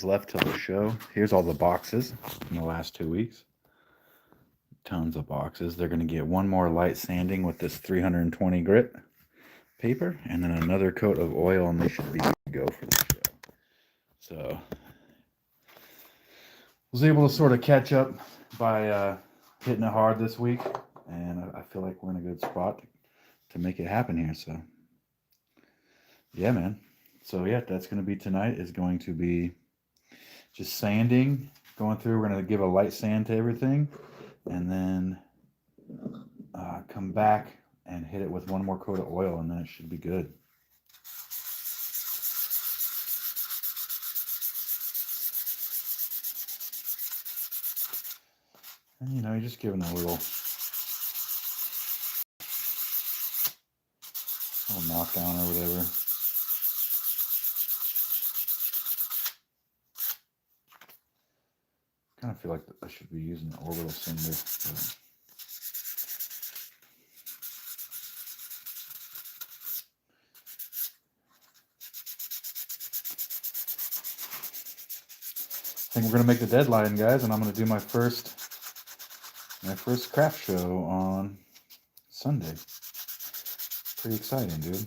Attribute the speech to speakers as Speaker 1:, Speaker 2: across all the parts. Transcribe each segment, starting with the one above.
Speaker 1: left till the show. Here's all the boxes in the last 2 weeks. Tons of boxes. They're going to get one more light sanding with this 320 grit paper, and then another coat of oil, and they should be good to go for the show. So, was able to sort of catch up by hitting it hard this week, and I feel like we're in a good spot to make it happen here. So, yeah, man. So, yeah, that's going to be tonight. Is going to be just sanding, going through. We're going to give a light sand to everything, and then come back and hit it with one more coat of oil, and then it should be good. And you're just giving a little knockdown or whatever. Kind of feel like I should be using the orbital cinder. But I think we're gonna make the deadline, guys, and I'm gonna do my first craft show on Sunday. Pretty exciting, dude.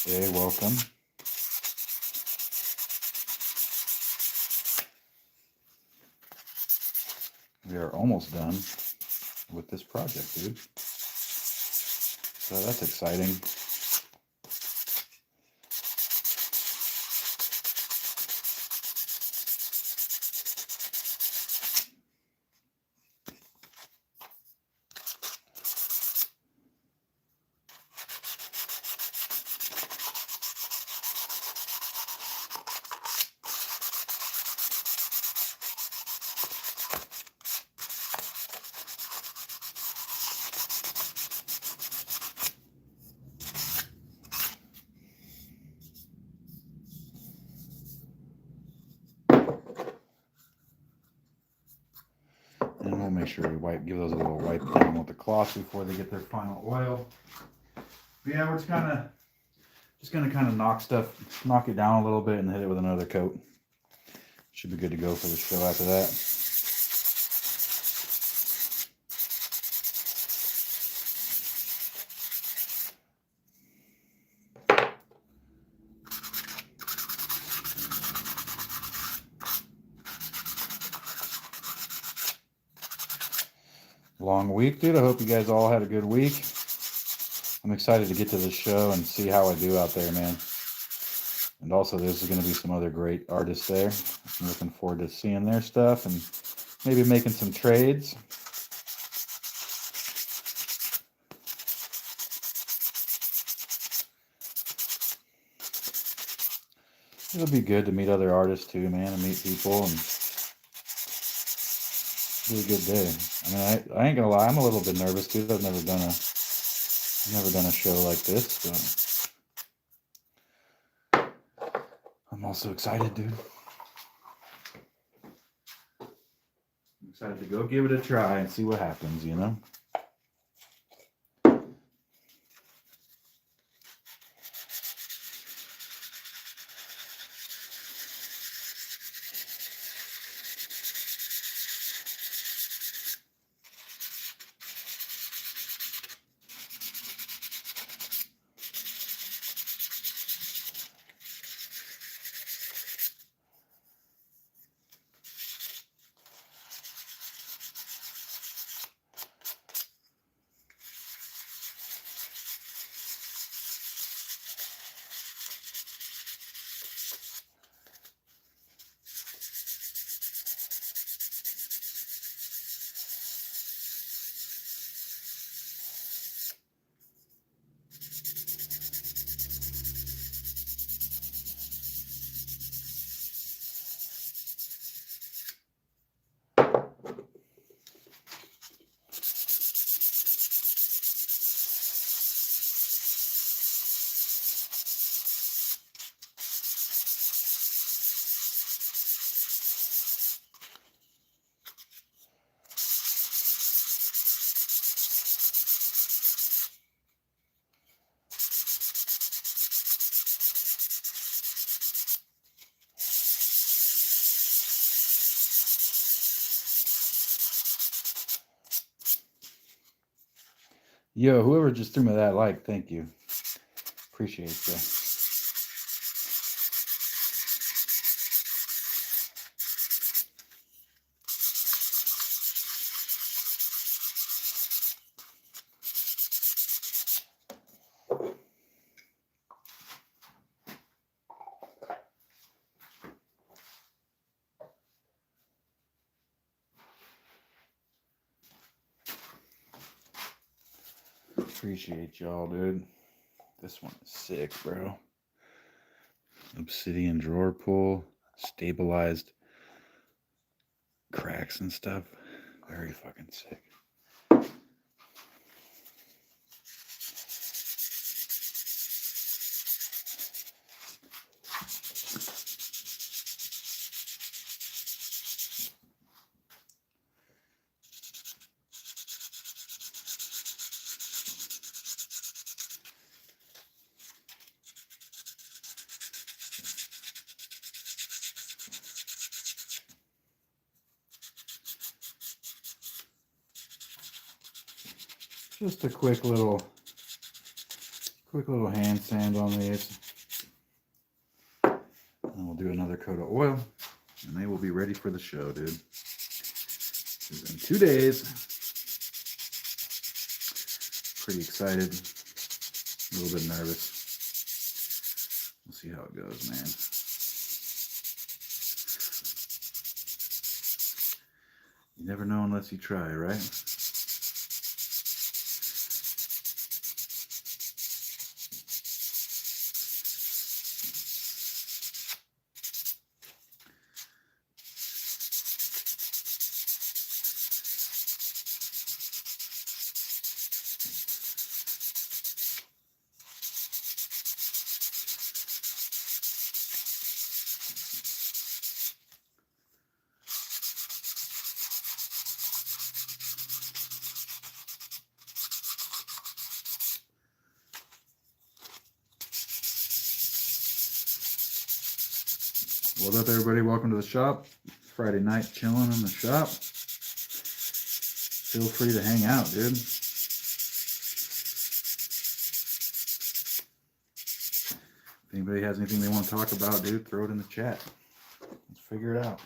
Speaker 1: Hey, welcome. We are almost done with this project, dude. So that's exciting. And we'll make sure we give those a little wipe down with the cloth before they get their final oil. But yeah, we're just gonna kind of knock it down a little bit and hit it with another coat. Should be good to go for the show after that. Long week, dude. I hope you guys all had a good week. I'm excited to get to this show and see how I do out there, man. And also, there's going to be some other great artists there. I'm looking forward to seeing their stuff and maybe making some trades. It'll be good to meet other artists too, man, and meet people, and be a good day. I mean, I ain't gonna lie, I'm a little bit nervous too. I've never done a show like this, but I'm also excited, dude. I'm excited to go give it a try and see what happens, you know? Yo, whoever just threw me that like, thank you. Appreciate that. Appreciate y'all, dude. This one is sick, bro. Obsidian drawer pull, stabilized cracks and stuff. Very fucking sick. Just a quick little hand sand on these. And we'll do another coat of oil and they will be ready for the show, dude. In 2 days. Pretty excited. A little bit nervous. We'll see how it goes, man. You never know unless you try, right? What's up, everybody? Welcome to the shop. Friday night chilling in the shop. Feel free to hang out, dude. If anybody has anything they want to talk about, dude, throw it in the chat. Let's figure it out.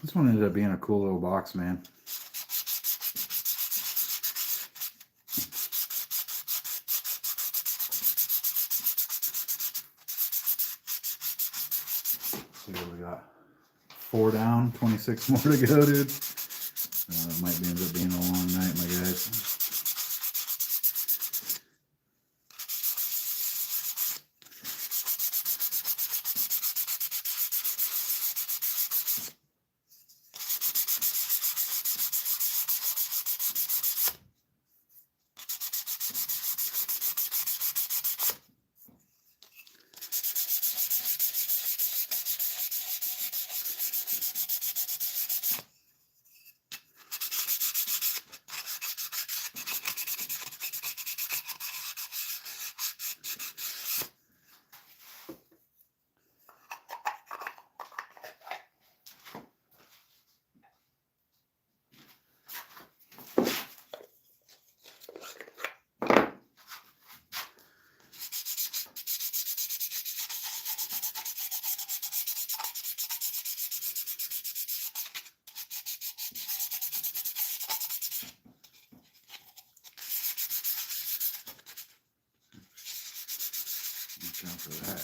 Speaker 1: This one ended up being a cool little box, man. See what we got. 4 down, 26 more to go, dude. It might end up being a long night, my guys. down for that.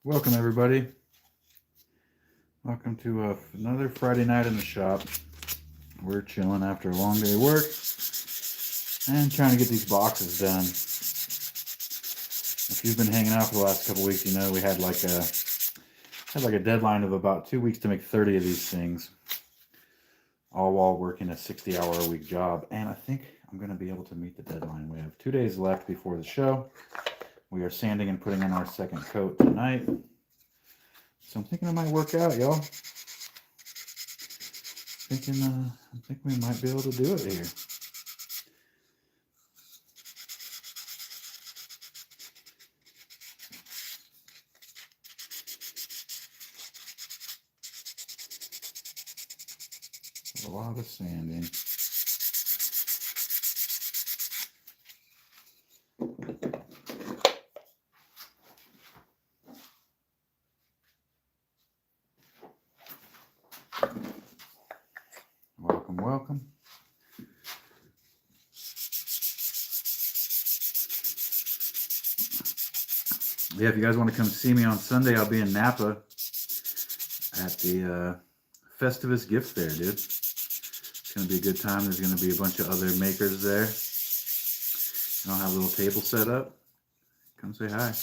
Speaker 1: Welcome everybody. Welcome to another Friday night in the shop. We're chilling after a long day of work and trying to get these boxes done. If you've been hanging out for the last couple weeks, you know we had like a deadline of about 2 weeks to make 30 of these things, all while working a 60-hour-a-week job. And I think I'm going to be able to meet the deadline. We have 2 days left before the show. We are sanding and putting in our second coat tonight. So I'm thinking it might work out, y'all. I think we might be able to do it here. A lot of sanding. Welcome, welcome. Yeah, if you guys want to come see me on Sunday, I'll be in Napa at the Festivus Gift Fair, dude. It's going to be a good time. There's going to be a bunch of other makers there. And I'll have a little table set up. Come say hi.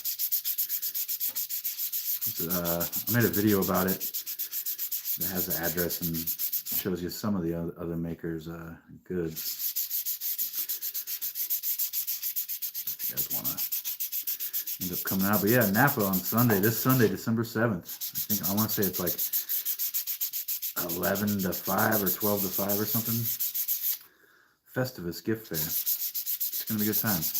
Speaker 1: I made a video about it that has the address and shows you some of the other makers' goods. If you guys want to end up coming out. But yeah, Napa on Sunday, this Sunday, December 7th. I want to say it's like 11 to 5 or 12 to 5 or something. Festivus Gift Fair. It's going to be good times.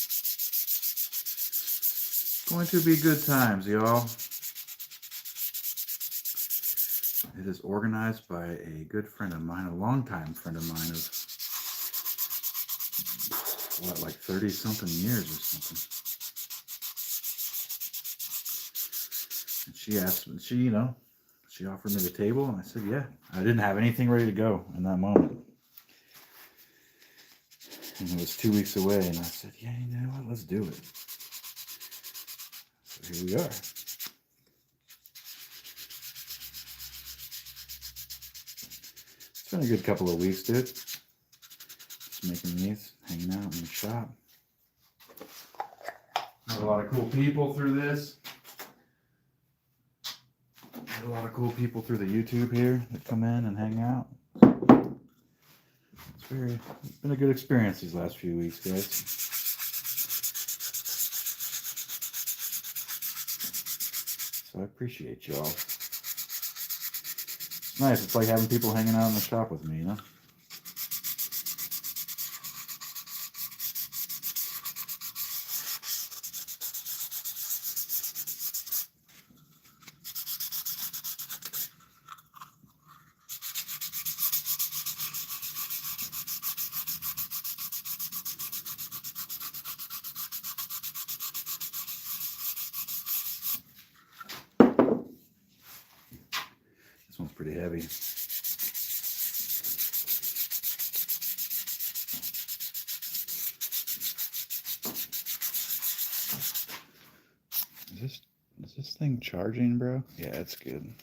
Speaker 1: Going to be good times, y'all. It is organized by a good friend of mine, a longtime friend of mine of, what, like 30-something years or something. And she asked me, she offered me the table, and I said, yeah. I didn't have anything ready to go in that moment. And it was 2 weeks away, and I said, yeah, you know what, let's do it. So here we are. It's been a good couple of weeks, dude. Just making these, hanging out in the shop. Met a lot of cool people through this. Met a lot of cool people through the YouTube here that come in and hang out. It's been a good experience these last few weeks, guys. So I appreciate y'all. It's nice. It's like having people hanging out in the shop with me, you know? This one's pretty heavy. Is this thing charging, bro? Yeah, it's good.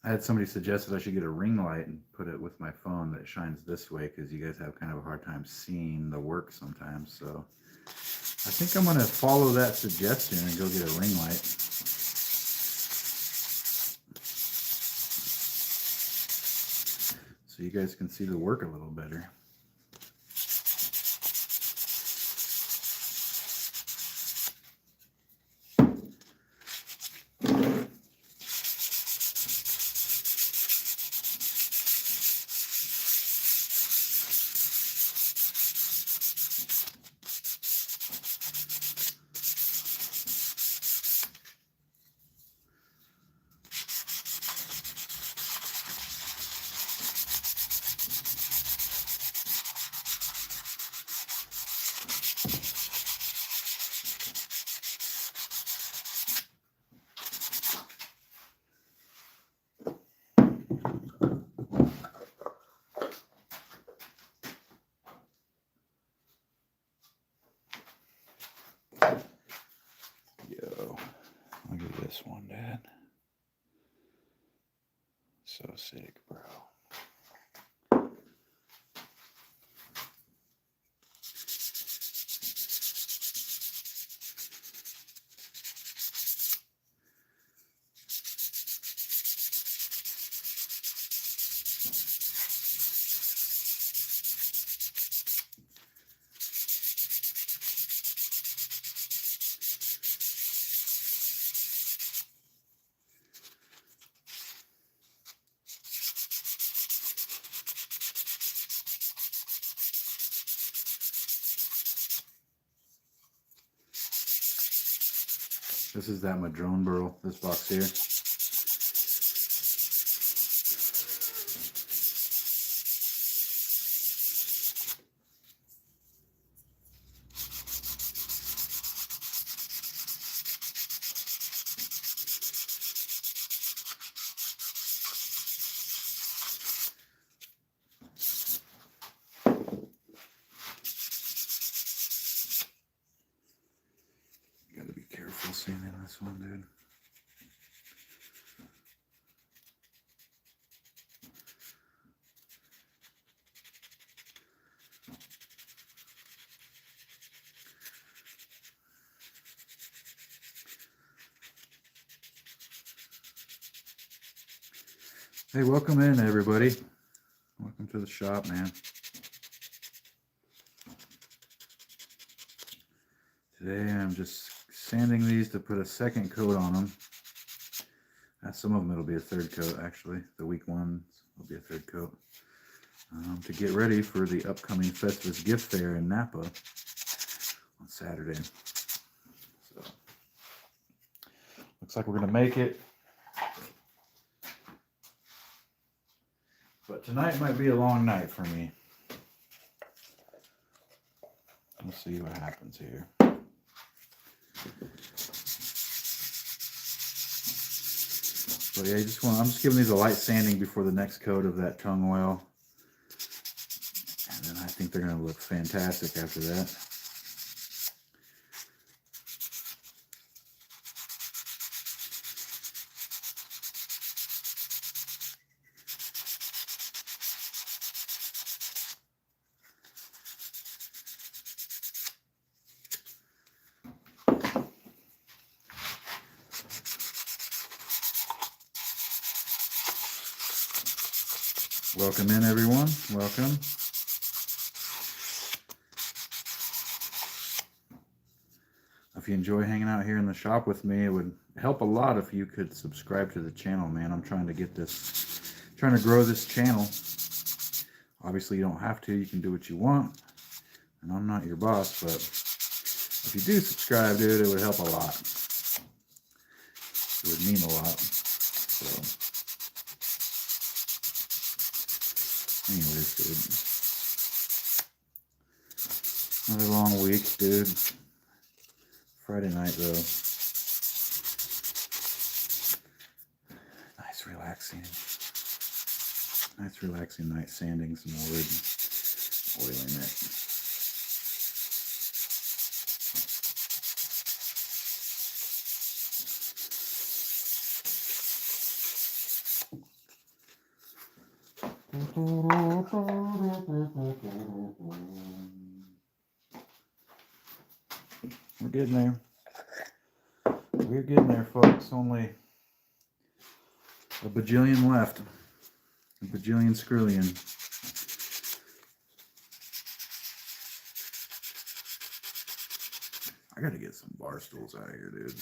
Speaker 1: I had somebody suggested I should get a ring light and put it with my phone that shines this way, because you guys have kind of a hard time seeing the work sometimes. So I think I'm going to follow that suggestion and go get a ring light. So you guys can see the work a little better. Yo, look at this one, Dad. So sick, bro. This is that madrone burl, this box here. Gotta be careful sanding this one, dude. Hey, welcome in, everybody. Welcome to the shop, man. Today I'm just sanding these to put a second coat on them. Some of them it'll be a third coat, actually. The weak ones will be a third coat. To get ready for the upcoming Festivus Gift Fair in Napa on Saturday. So, looks like we're going to make it. But tonight might be a long night for me. We'll see what happens here. So yeah, I'm just giving these a light sanding before the next coat of that tung oil. And then I think they're going to look fantastic after that. Welcome in, everyone. Welcome. If you enjoy hanging out here in the shop with me, it would help a lot if you could subscribe to the channel, man. I'm trying to grow this channel. Obviously, you don't have to. You can do what you want. And I'm not your boss, but if you do subscribe, dude, it would help a lot. It would mean a lot. So, anyways, dude. Another long week, dude. Friday night, though. Nice relaxing night sanding some wood, oiling it. We're getting there. We're getting there, folks. Only a bajillion left. A bajillion skrillion. I gotta get some bar stools out of here, dude.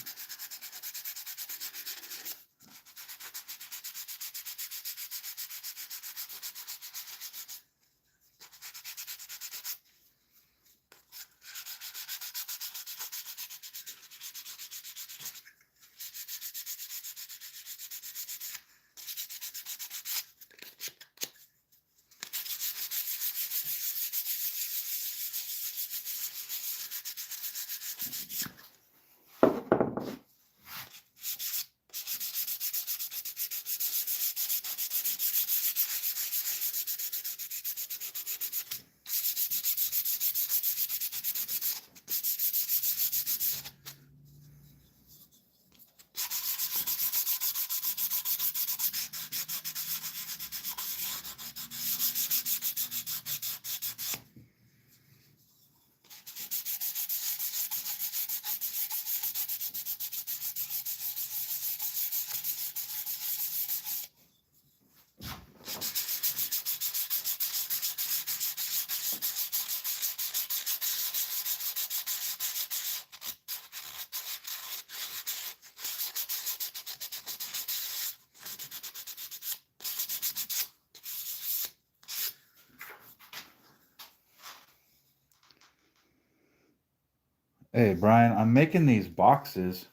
Speaker 1: Hey, Brian, I'm making these boxes.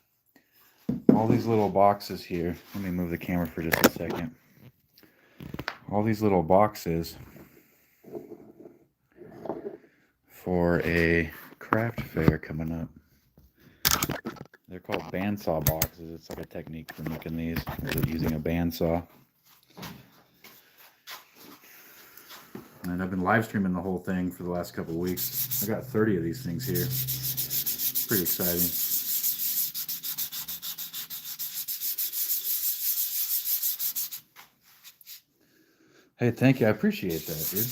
Speaker 1: All these little boxes here. Let me move the camera for just a second. All these little boxes for a craft fair coming up. They're called bandsaw boxes. It's like a technique for making these using a bandsaw. And I've been live streaming the whole thing for the last couple of weeks. I got 30 of these things here. Pretty exciting. Hey, thank you. I appreciate that, dude.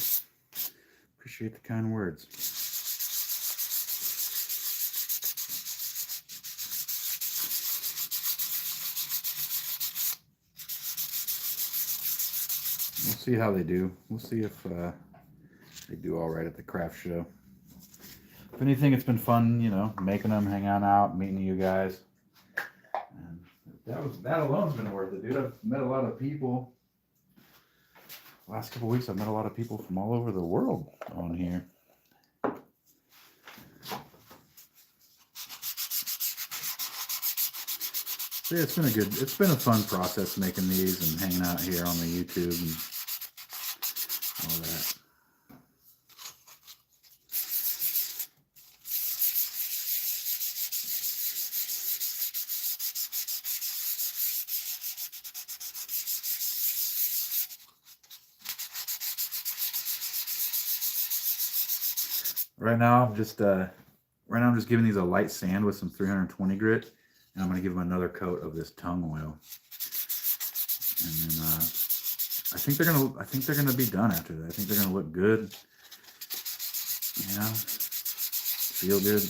Speaker 1: Appreciate the kind words. We'll see how they do. We'll see if they do all right at the craft show. If anything, it's been fun, you know, making them, hanging out, meeting you guys. And that alone's been worth it, dude. I've met a lot of people. Last couple of weeks, I've met a lot of people from all over the world on here. So yeah, it's been a fun process making these and hanging out here on the YouTube and all that. Right now, I'm just giving these a light sand with some 320 grit, and I'm going to give them another coat of this tung oil. And then I think they're gonna be done after that. I think they're gonna look good. You know, feel good.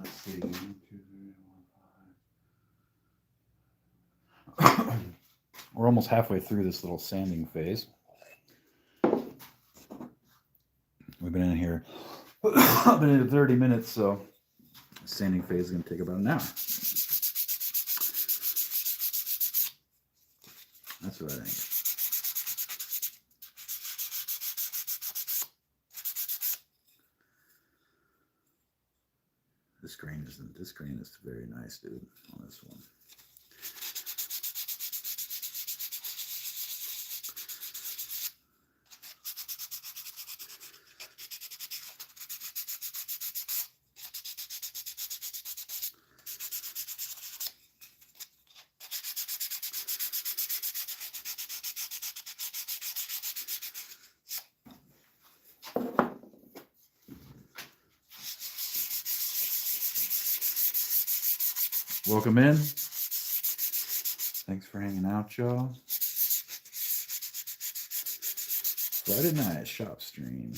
Speaker 1: Let's see. 1, 2, 3, 4, 5. We're almost halfway through this little sanding phase. We've been in here. I've been in 30 minutes, so the sanding phase is going to take about an hour. That's what I think. This grain is very nice, dude, on this one. Welcome in. Thanks for hanging out, y'all. Friday night shop stream.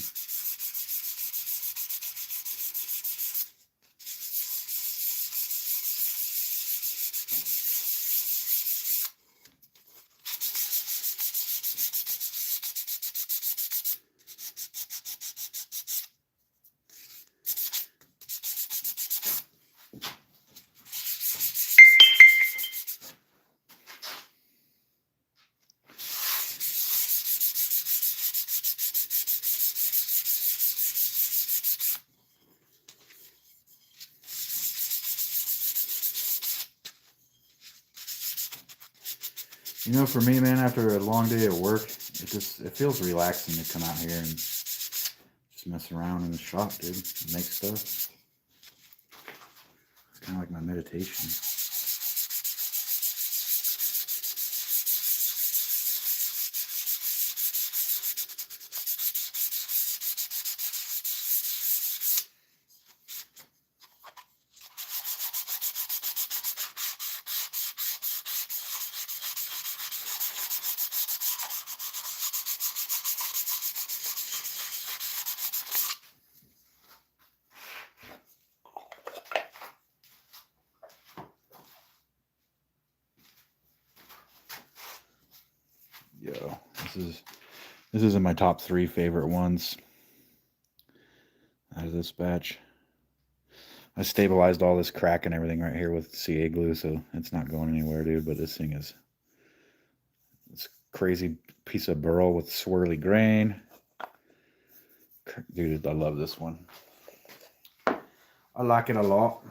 Speaker 1: You know, for me, man, after a long day at work, it feels relaxing to come out here and just mess around in the shop, dude. Make stuff. It's kind of like my meditation. Yo, this is in my top 3 favorite ones out of this batch. I stabilized all this crack and everything right here with CA glue, so it's not going anywhere, dude. But this thing is this crazy piece of burl with swirly grain. Dude, I love this one. I like it a lot.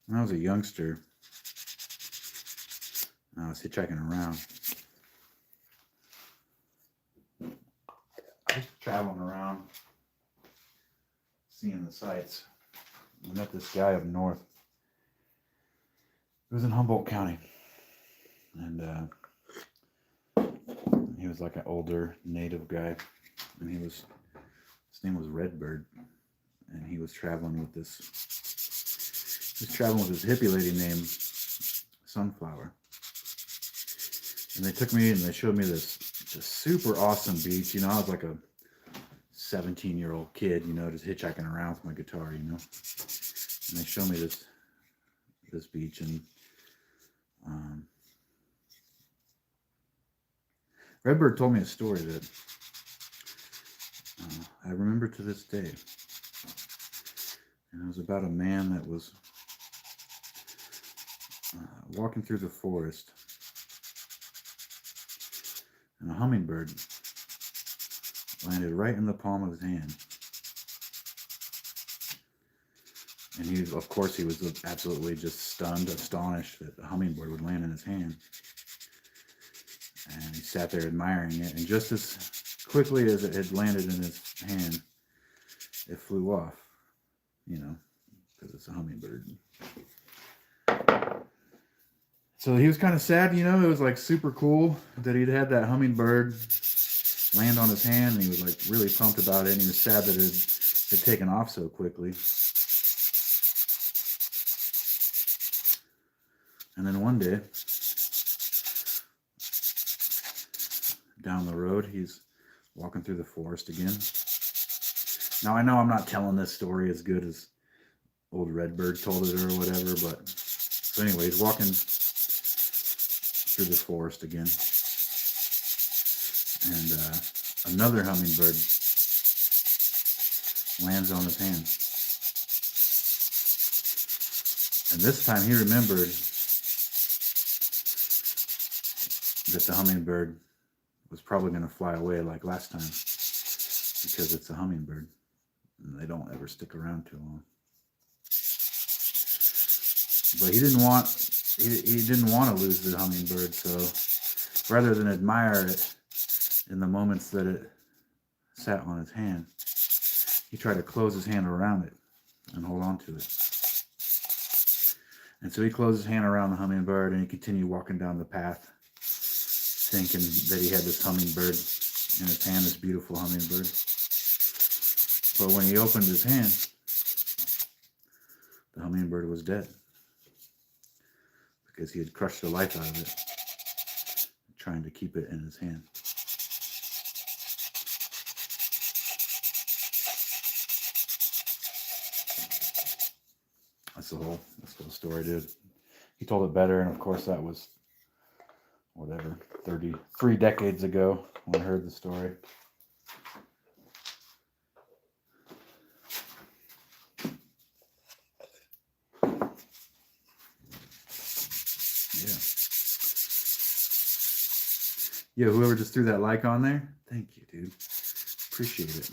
Speaker 1: When I was a youngster, I was hitchhiking around. I was traveling around, seeing the sights. I met this guy up north. It was in Humboldt County. And he was like an older native guy. And his name was Redbird. And he was traveling with this hippie lady named Sunflower. And they took me and they showed me this just super awesome beach. You know, I was like a 17-year-old kid, you know, just hitchhiking around with my guitar, you know. And they showed me this beach, and Redbird told me a story that I remember to this day. And it was about a man that was walking through the forest, and a hummingbird landed right in the palm of his hand. And he, of course, he was absolutely just stunned, astonished that a hummingbird would land in his hand. And he sat there admiring it, and just as quickly as it had landed in his hand, it flew off, you know, because it's a hummingbird. So he was kind of sad, you know. It was like super cool that he'd had that hummingbird land on his hand, and he was like really pumped about it, and he was sad that it had taken off so quickly. And then one day, down the road, he's walking through the forest again. Now, I know I'm not telling this story as good as old Redbird told it or whatever, but so anyway, he's walking through the forest again, and another hummingbird lands on his hand. And this time he remembered that the hummingbird was probably going to fly away like last time, because it's a hummingbird and they don't ever stick around too long. But he didn't want to lose the hummingbird, so rather than admire it in the moments that it sat on his hand, he tried to close his hand around it and hold on to it. And so he closed his hand around the hummingbird, and he continued walking down the path, thinking that he had this hummingbird in his hand, this beautiful hummingbird. But when he opened his hand, the hummingbird was dead, because he had crushed the life out of it, trying to keep it in his hand. That's the whole story, dude. He told it better, and of course that was, 33 decades ago when I heard the story. Yeah, whoever just threw that like on there, thank you, dude. Appreciate it.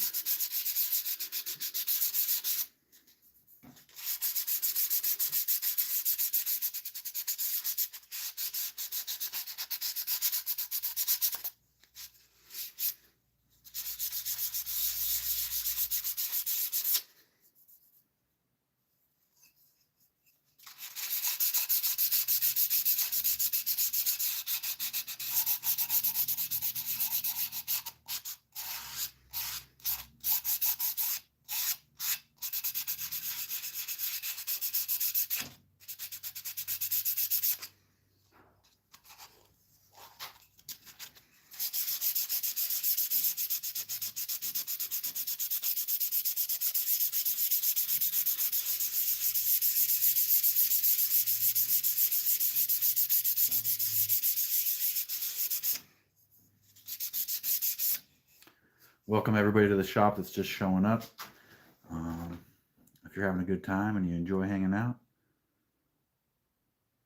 Speaker 1: Welcome everybody to the shop that's just showing up. If you're having a good time and you enjoy hanging out,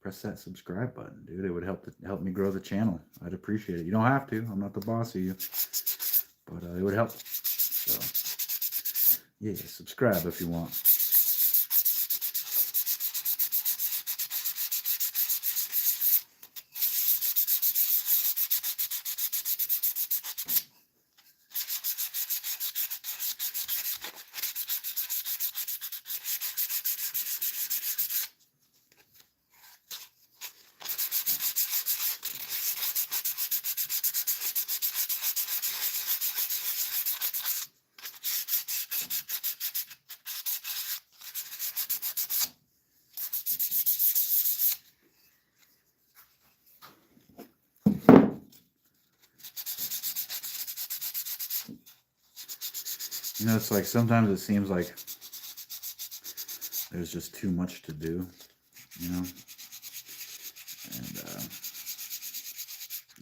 Speaker 1: press that subscribe button, dude. It would help me grow the channel. I'd appreciate it. You don't have to. I'm not the boss of you, but it would help. So yeah, subscribe if you want. You know, it's like sometimes it seems like there's just too much to do, you know? And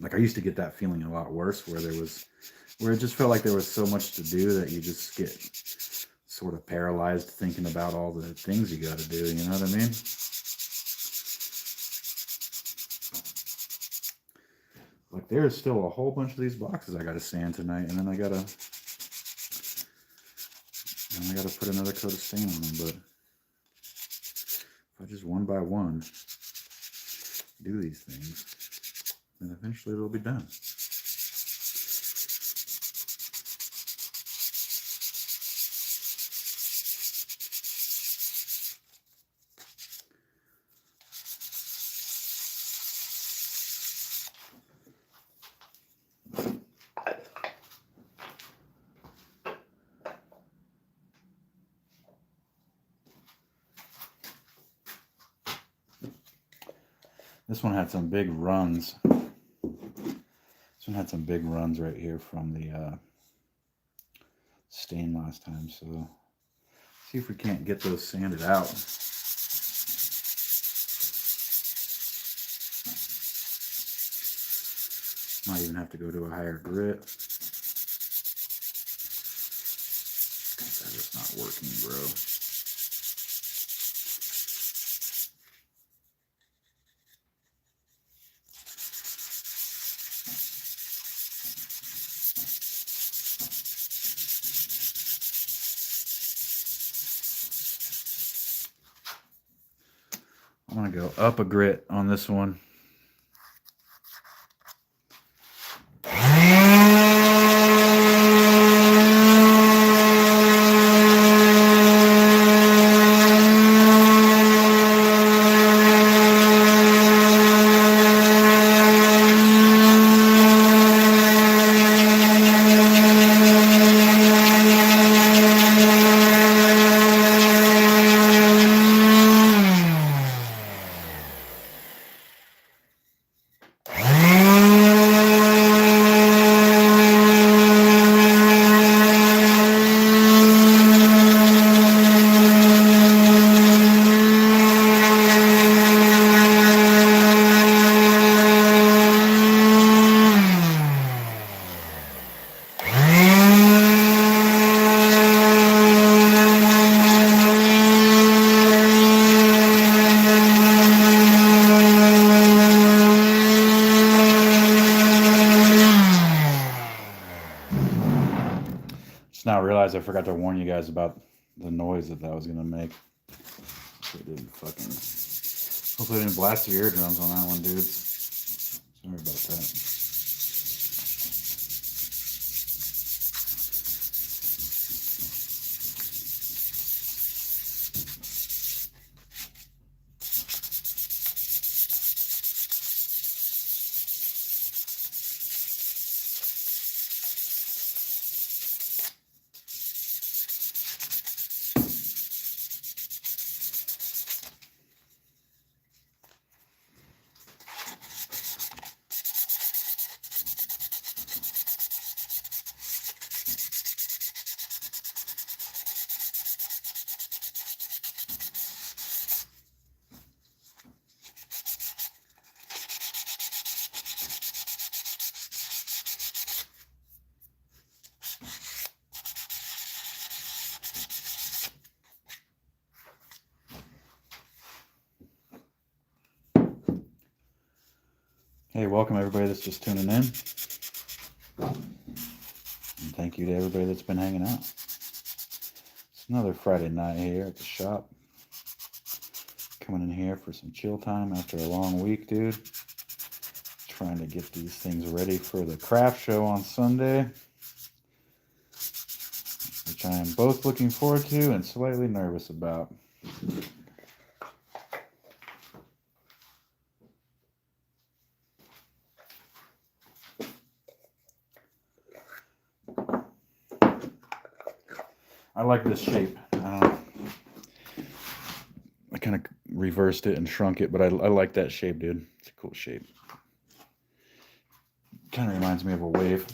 Speaker 1: Like I used to get that feeling a lot worse, where it just felt like there was so much to do that you just get sort of paralyzed thinking about all the things you got to do. You know what I mean? Like there's still a whole bunch of these boxes I got to sand tonight, and then I gotta put another coat of stain on them. But if I just one by one do these things, then eventually it'll be done. This one had some big runs. This one had some big runs right here from the stain last time. So see if we can't get those sanded out. Might even have to go to a higher grit. That is not working, bro. I'm gonna go up a grit on this one. Now realize I forgot to warn you guys about the noise that was gonna make. Hopefully it didn't blast your eardrums on that one, dudes. Sorry about that. Hey, welcome everybody that's just tuning in. And thank you to everybody that's been hanging out. It's another Friday night here at the shop. Coming in here for some chill time after a long week, dude. Trying to get these things ready for the craft show on Sunday, which I am both looking forward to and slightly nervous about. I like this shape. I kind of reversed it and shrunk it, but I like that shape, dude. It's a cool shape. Kind of reminds me of a wave.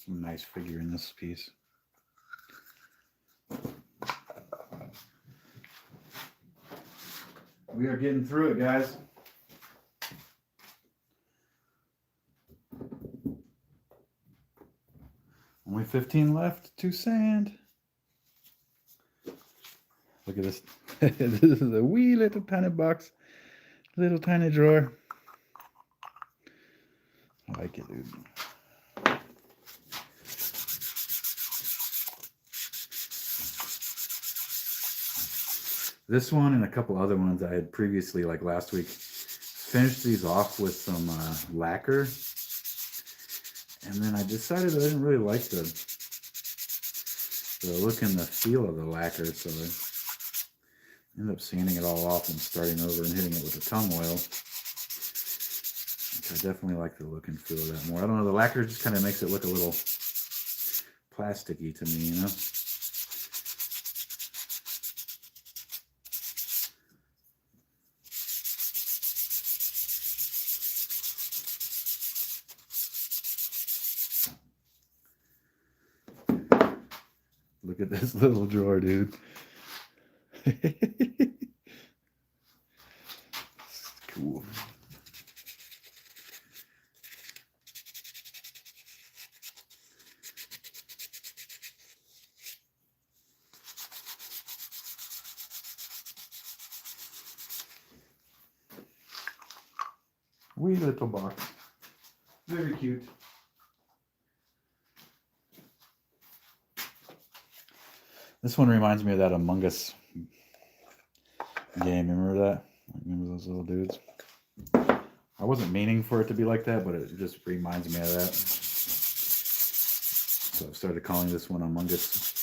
Speaker 1: Some nice figure in this piece. We are getting through it, guys. Only 15 left to sand. Look at this. This is a wee little tiny box. Little tiny drawer. I like it, dude. This one and a couple other ones I had previously, like last week, finished these off with some lacquer. And then I decided I didn't really like the look and the feel of the lacquer, so I ended up sanding it all off and starting over and hitting it with a tung oil. Which I definitely like the look and feel of that more. I don't know, the lacquer just kind of makes it look a little plasticky to me, you know? Look at this little drawer, dude. It's cool. Wee little box. Very cute. This one reminds me of that Among Us game. Remember that? Remember those little dudes? I wasn't meaning for it to be like that, but it just reminds me of that. So I've started calling this one Among Us.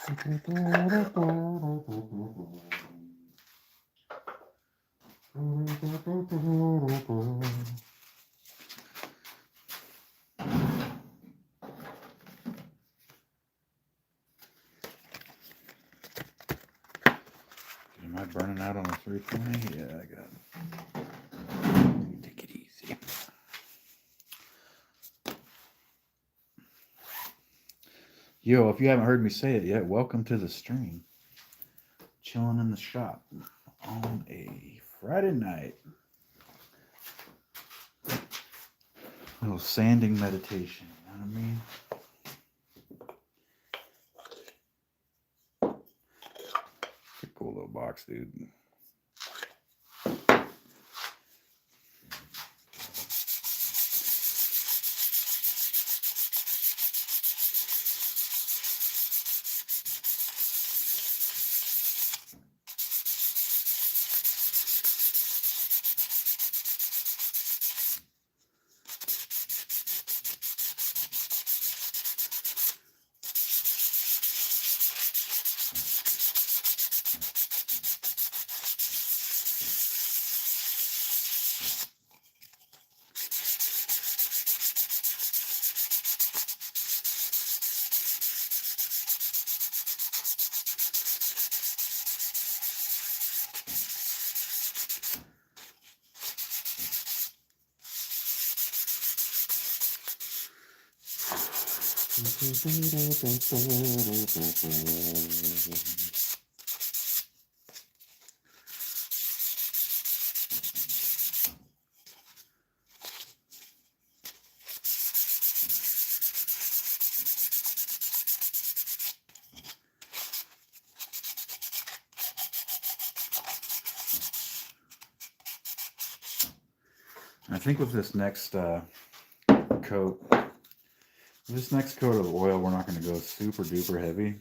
Speaker 1: Am I burning out on a 320? Yeah, I got it. Take it easy. Yo, if you haven't heard me say it yet, welcome to the stream. Chilling in the shop on a Friday night. A little sanding meditation, you know what I mean? It's a cool little box, dude. I think with this next coat, of oil, we're not going to go super duper heavy.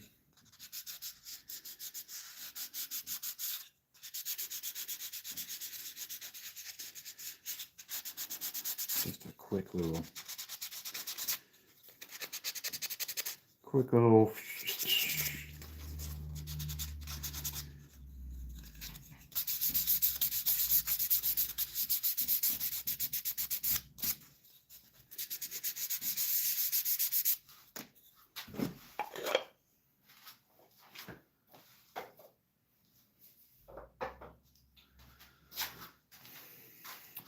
Speaker 1: Just a quick little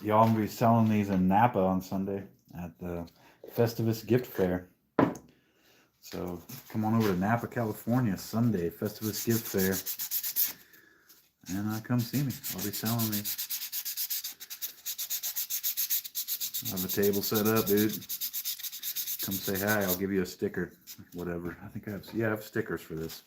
Speaker 1: Y'all, I'm going to be selling these in Napa on Sunday at the Festivus Gift Fair. So come on over to Napa, California, Sunday, Festivus Gift Fair. And come see me. I'll be selling these. I have a table set up, dude. Come say hi. I'll give you a sticker. Whatever. I think I have stickers for this.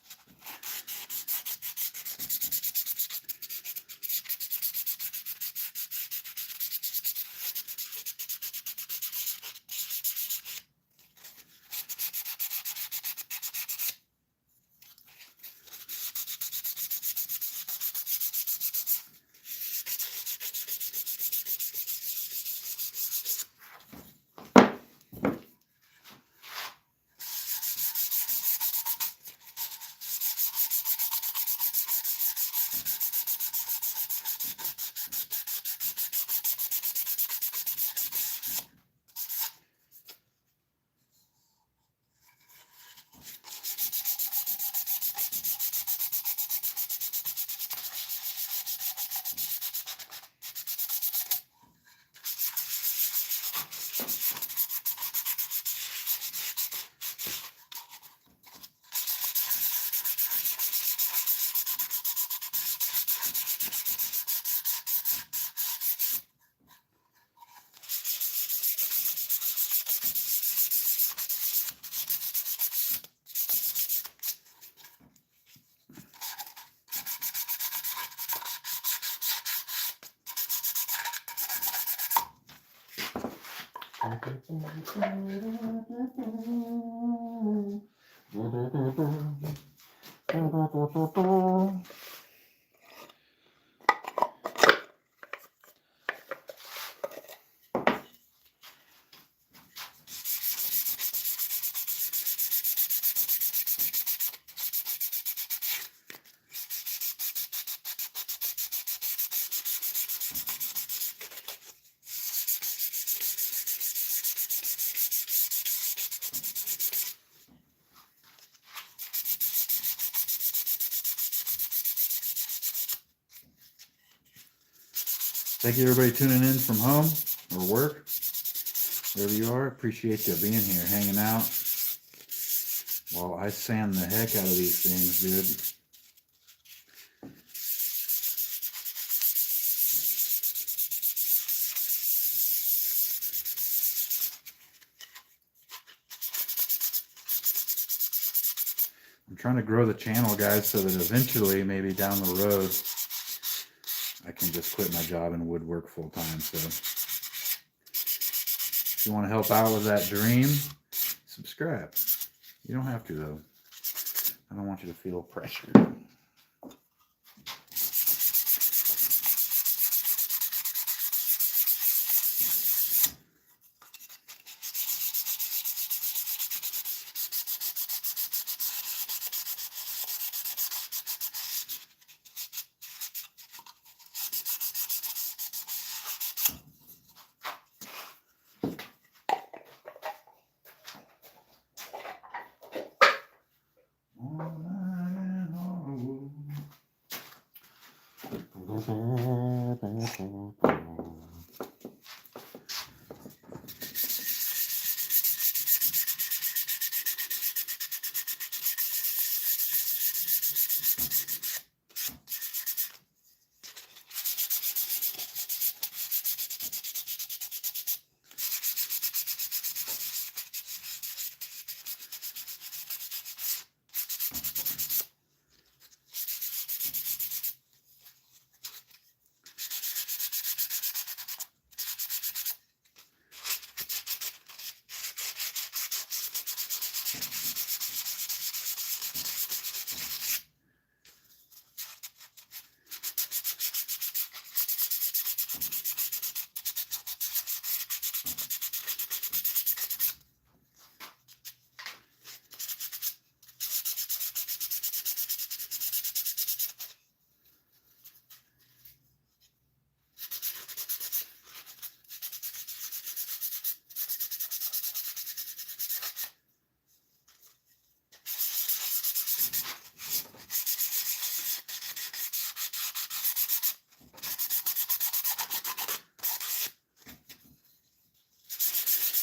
Speaker 1: Thank you, everybody, tuning in from home or work, wherever you are. Appreciate you being here, hanging out while I sand the heck out of these things, dude. I'm trying to grow the channel, guys, so that eventually, maybe down the road, I can just quit my job and woodwork full time. So if you want to help out with that dream, subscribe. You don't have to, though. I don't want you to feel pressured.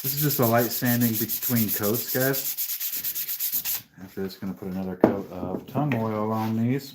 Speaker 1: This is just a light sanding between coats, guys. After this, going to put another coat of tung oil on these.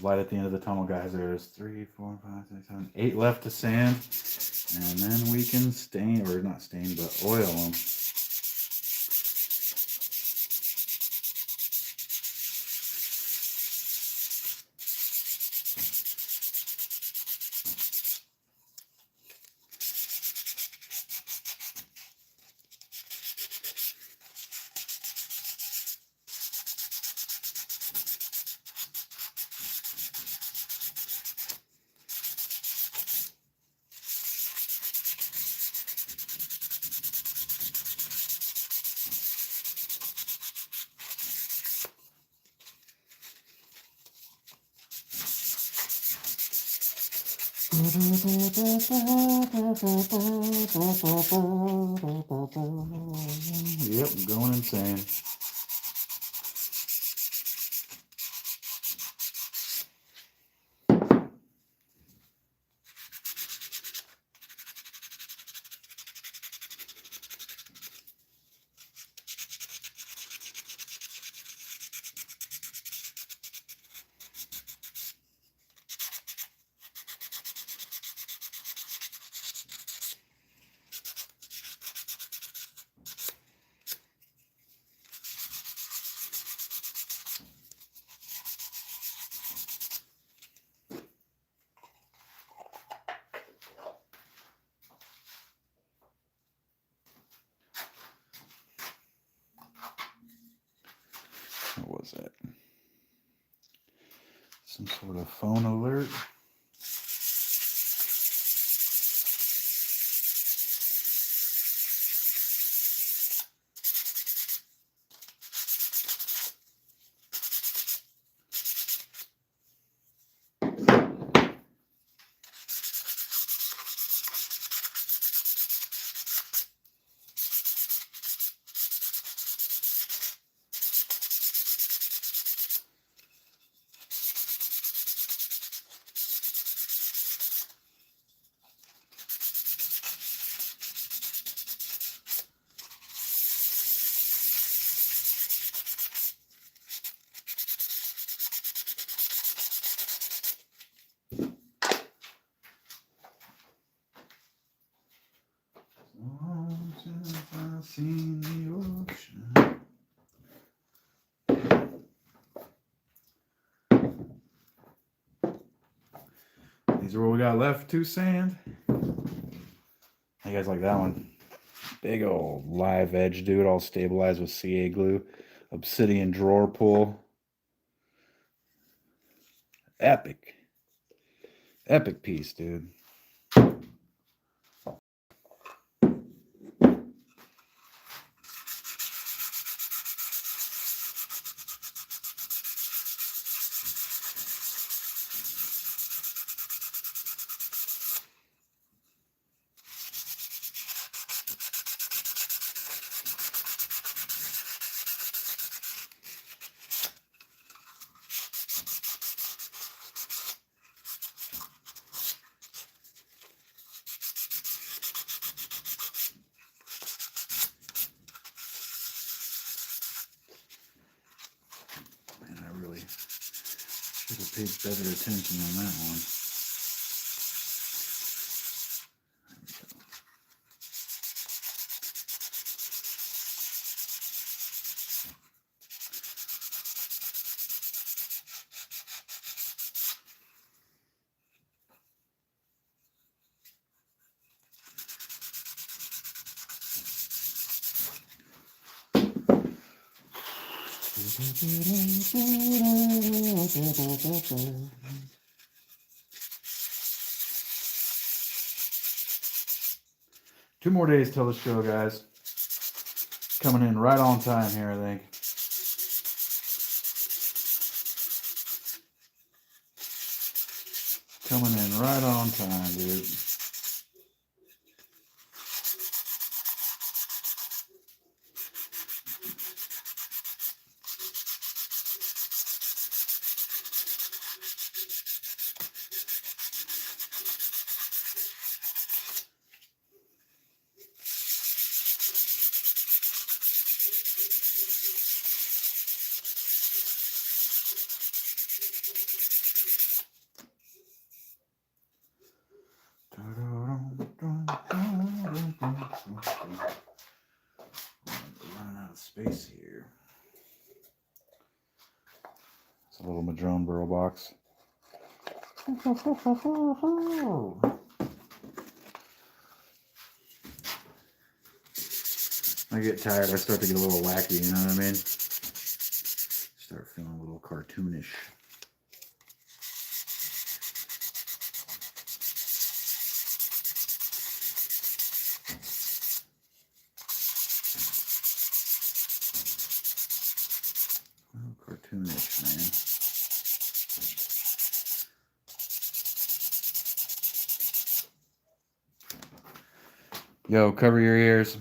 Speaker 1: Light at the end of the tunnel, guys. There's 3, 4, 5, 6, 7, 8 left to sand, and then we can stain, or not stain, but oil them. Yep, going insane. What was that? Some sort of phone alert. These are what we got left to sand. How you guys like that one? Big old live edge, dude, all stabilized with CA glue. Obsidian drawer pull. Epic. Epic piece, dude. Man, I really should have paid better attention on that one. 2 more days till the show, guys. Coming in right on time here, I think. Coming in right on time, dude. Running out of space here. It's a little Madrone burl box. I get tired, I start to get a little wacky, you know what I mean? Start feeling a little cartoonish. Cartoonish, man. Yo, cover your ears.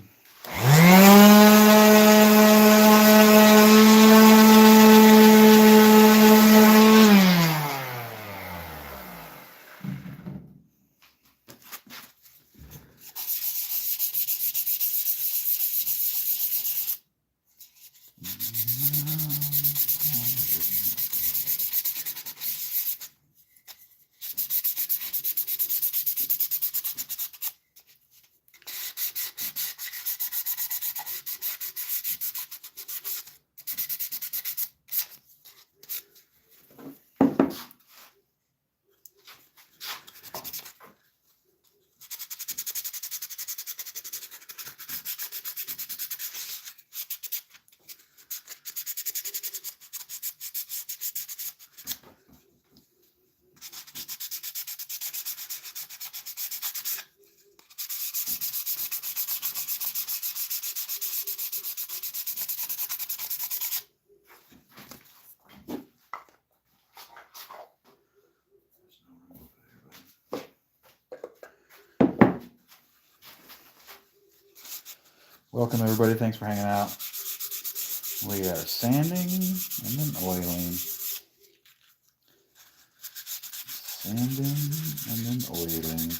Speaker 1: Welcome, everybody. Thanks for hanging out. We are sanding and then oiling. Sanding and then oiling.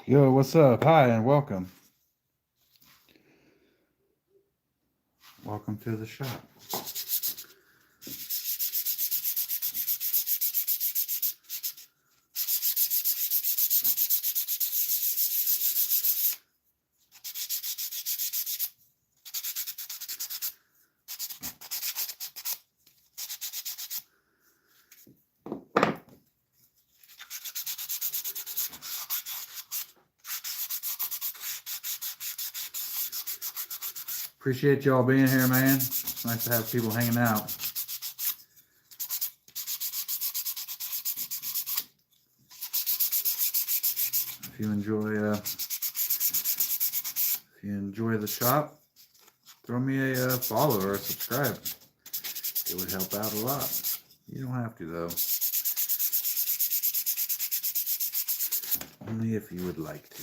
Speaker 1: Yo, what's up? Hi, and welcome. Welcome to the shop. Appreciate y'all being here, man. It's nice to have people hanging out. If you enjoy the shop, throw me a follow or a subscribe. It would help out a lot. You don't have to though. Only if you would like to.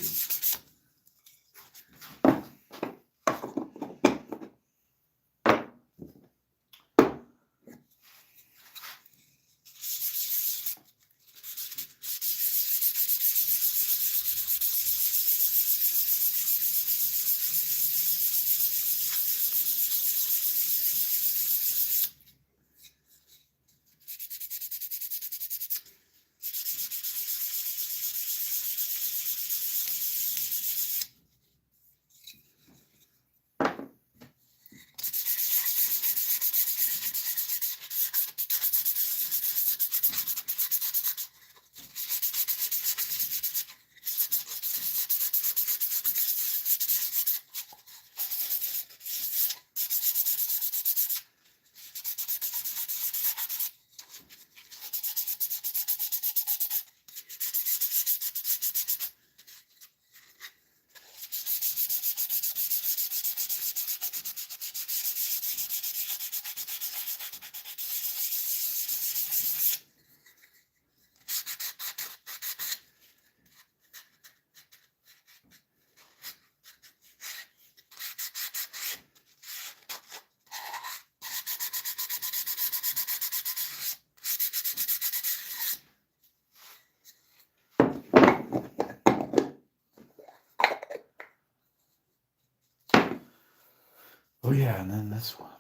Speaker 1: Oh yeah, and then this one.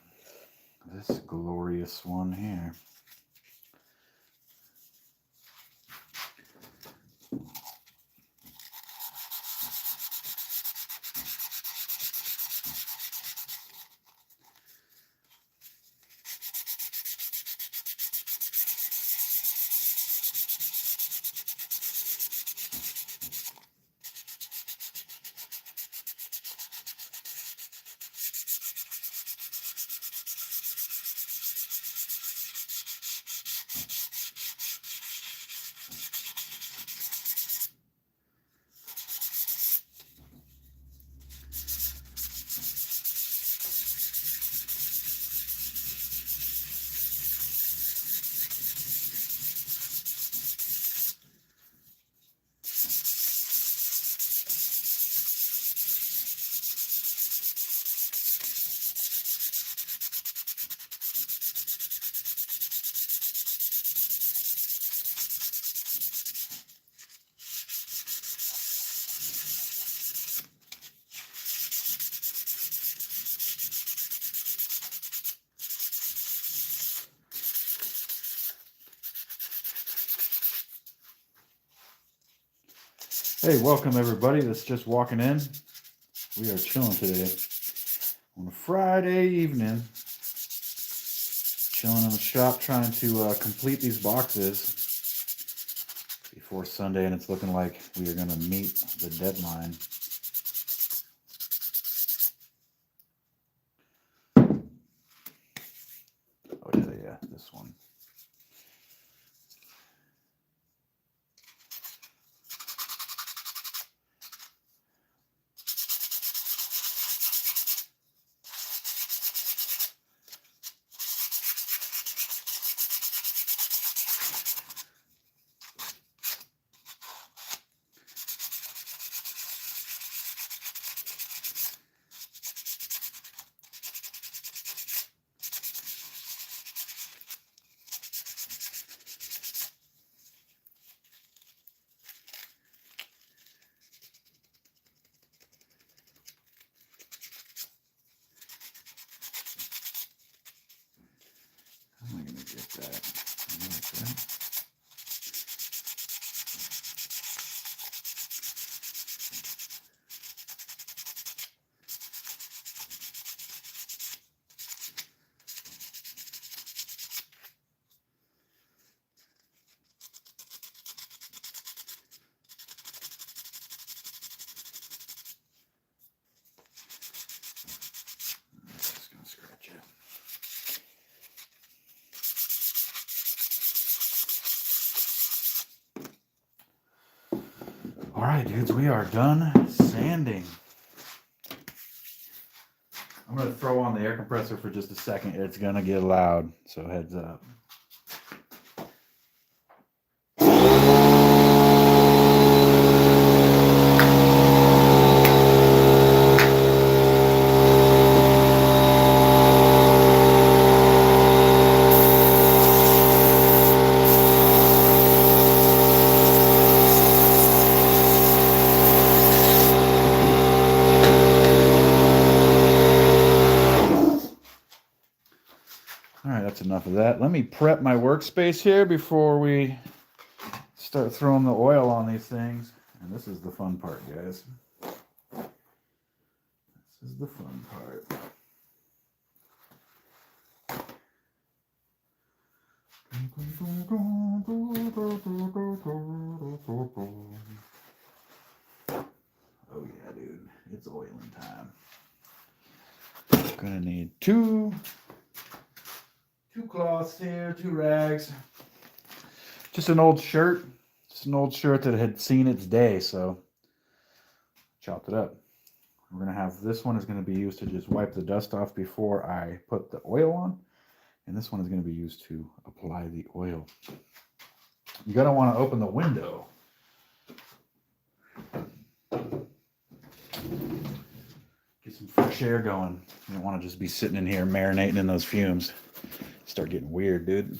Speaker 1: This glorious one here. Hey, welcome everybody that's just walking in. We are chilling today on a Friday evening. Chilling in the shop trying to complete these boxes before Sunday, and it's looking like we are going to meet the deadline. Oh yeah, this one. All right, dudes, we are done sanding. I'm going to throw on the air compressor for just a second. It's going to get loud, so heads up. All right, that's enough of that. Let me prep my workspace here before we start throwing the oil on these things. And this is the fun part, guys. This is the fun part. Oh yeah, dude. It's oiling time. Gonna need two cloths here, 2 rags. Just an old shirt. Just an old shirt that had seen its day, so chopped it up. We're gonna have this one is gonna be used to just wipe the dust off before I put the oil on, and this one is gonna be used to apply the oil. You're gonna want to open the window. Get some fresh air going. You don't want to just be sitting in here marinating in those fumes. Start getting weird, dude.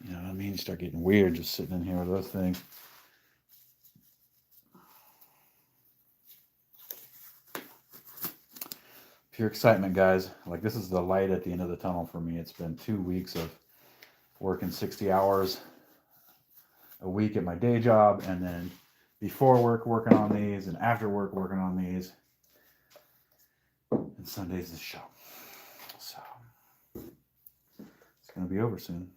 Speaker 1: You know what I mean? Start getting weird just sitting in here with those things. Pure excitement, guys. Like, this is the light at the end of the tunnel for me. It's been 2 weeks of working 60 hours a week at my day job, and then before work working on these, and after work working on these, and Sunday's the show. So it's gonna be over soon,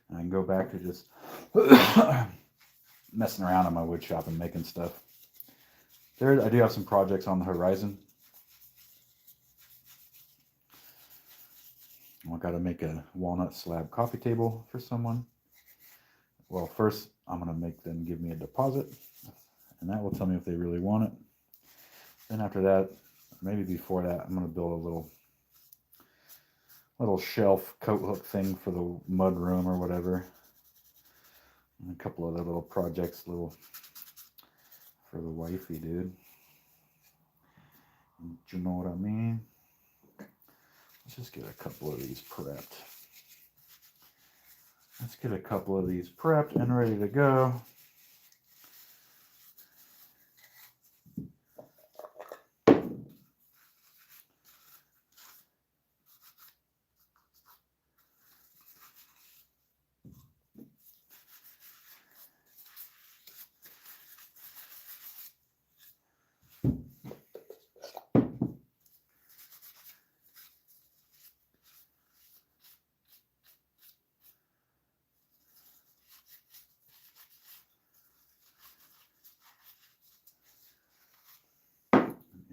Speaker 1: and I can go back to just messing around in my wood shop and making stuff. I do have some projects on the horizon. I got to make a walnut slab coffee table for someone. Well, first I'm going to make them give me a deposit, and that will tell me if they really want it. Then after that, maybe before that, I'm going to build a little shelf coat hook thing for the mud room or whatever. And a couple other little projects, for the wifey, dude. Do you know what I mean? Let's just get a couple of these prepped. Let's get a couple of these prepped and ready to go.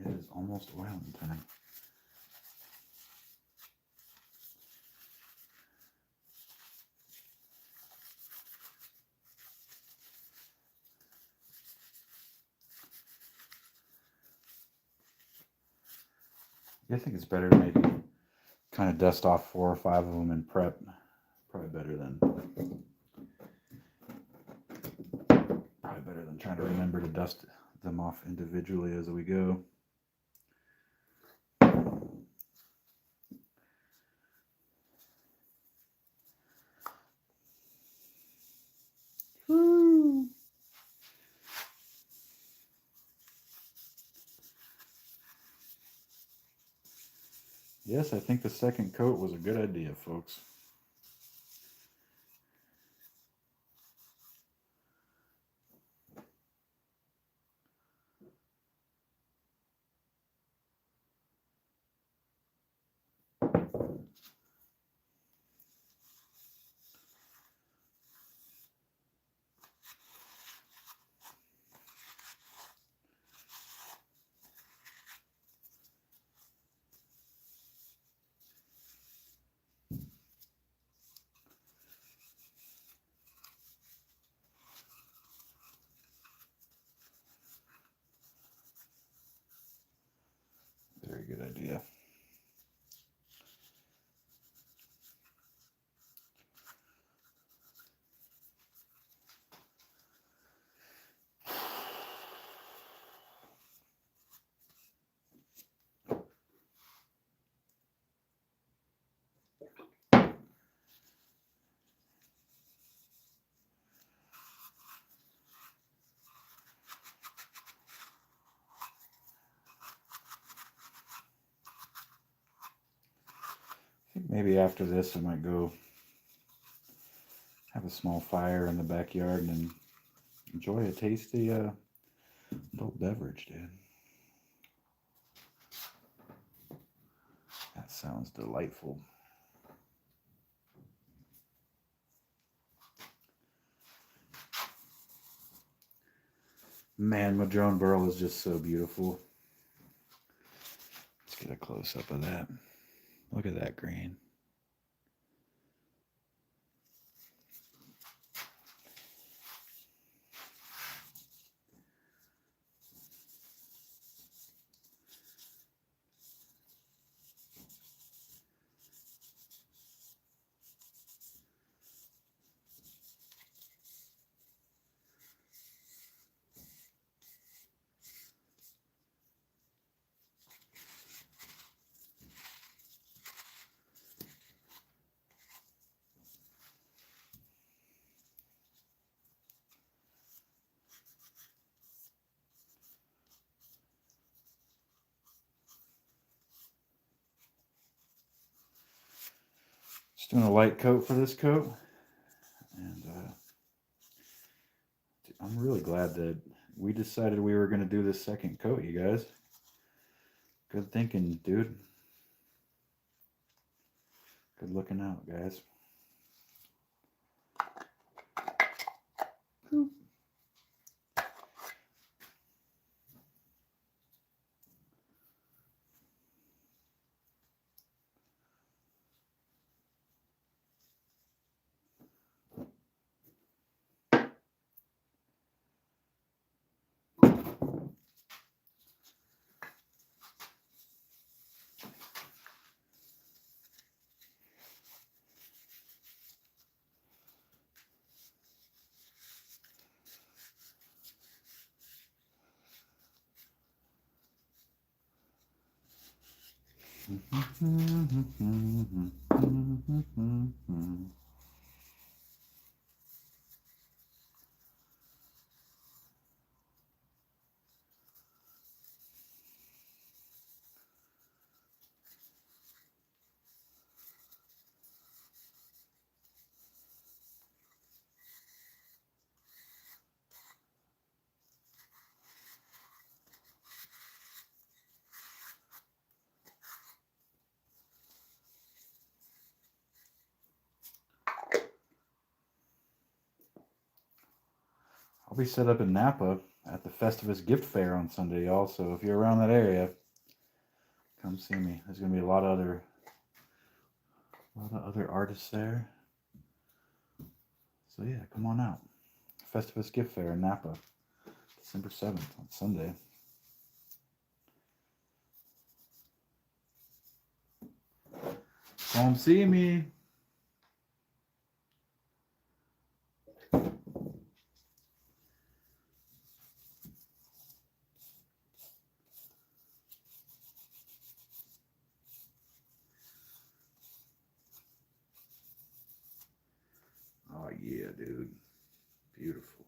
Speaker 1: It is almost oiling time. I think it's better to maybe kind of dust off 4 or 5 of them and prep. Probably better than trying to remember to dust them off individually as we go. Woo. Yes, I think the second coat was a good idea, folks. maybe after this I might go have a small fire in the backyard and enjoy a tasty adult beverage, dude. That sounds delightful. Man, Madrone Burl is just so beautiful. Let's get a close-up of that. Look at that green. Just doing a light coat for this coat. And I'm really glad that we decided we were going to do this second coat, you guys. Good thinking, dude. Good looking out, guys. Boop. I'll be set up in Napa at the Festivus Gift Fair on Sunday, y'all. So if you're around that area, come see me. There's gonna be a lot of other artists there. So yeah, come on out. Festivus Gift Fair in Napa, December 7th on Sunday. Come see me. Oh yeah, dude. Beautiful.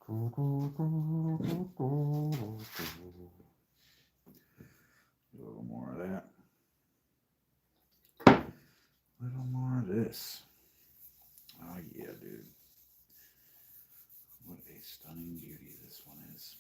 Speaker 1: A little more of that. A little more of this. Oh yeah, dude. What a stunning beauty this one is.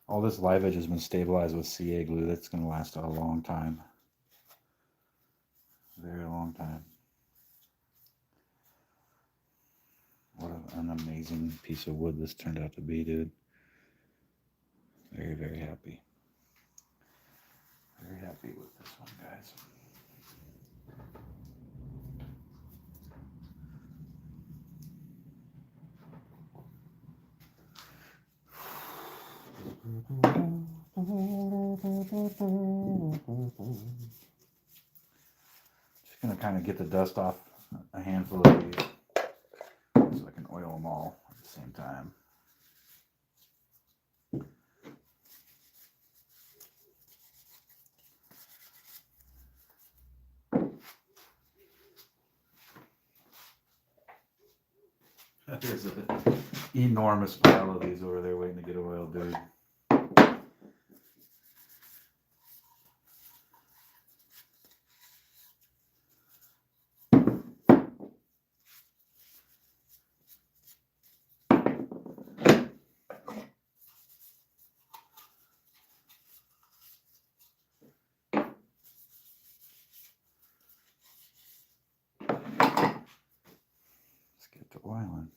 Speaker 1: All this live edge has been stabilized with CA glue. That's going to last a long time. Very long time. What an amazing piece of wood this turned out to be, dude. Very, very happy. Very happy with this one, guys. Just going to kind of get the dust off a handful of these so I can oil them all at the same time. There's an enormous pile of these over there waiting to get oiled, dude. Let's get to oiling.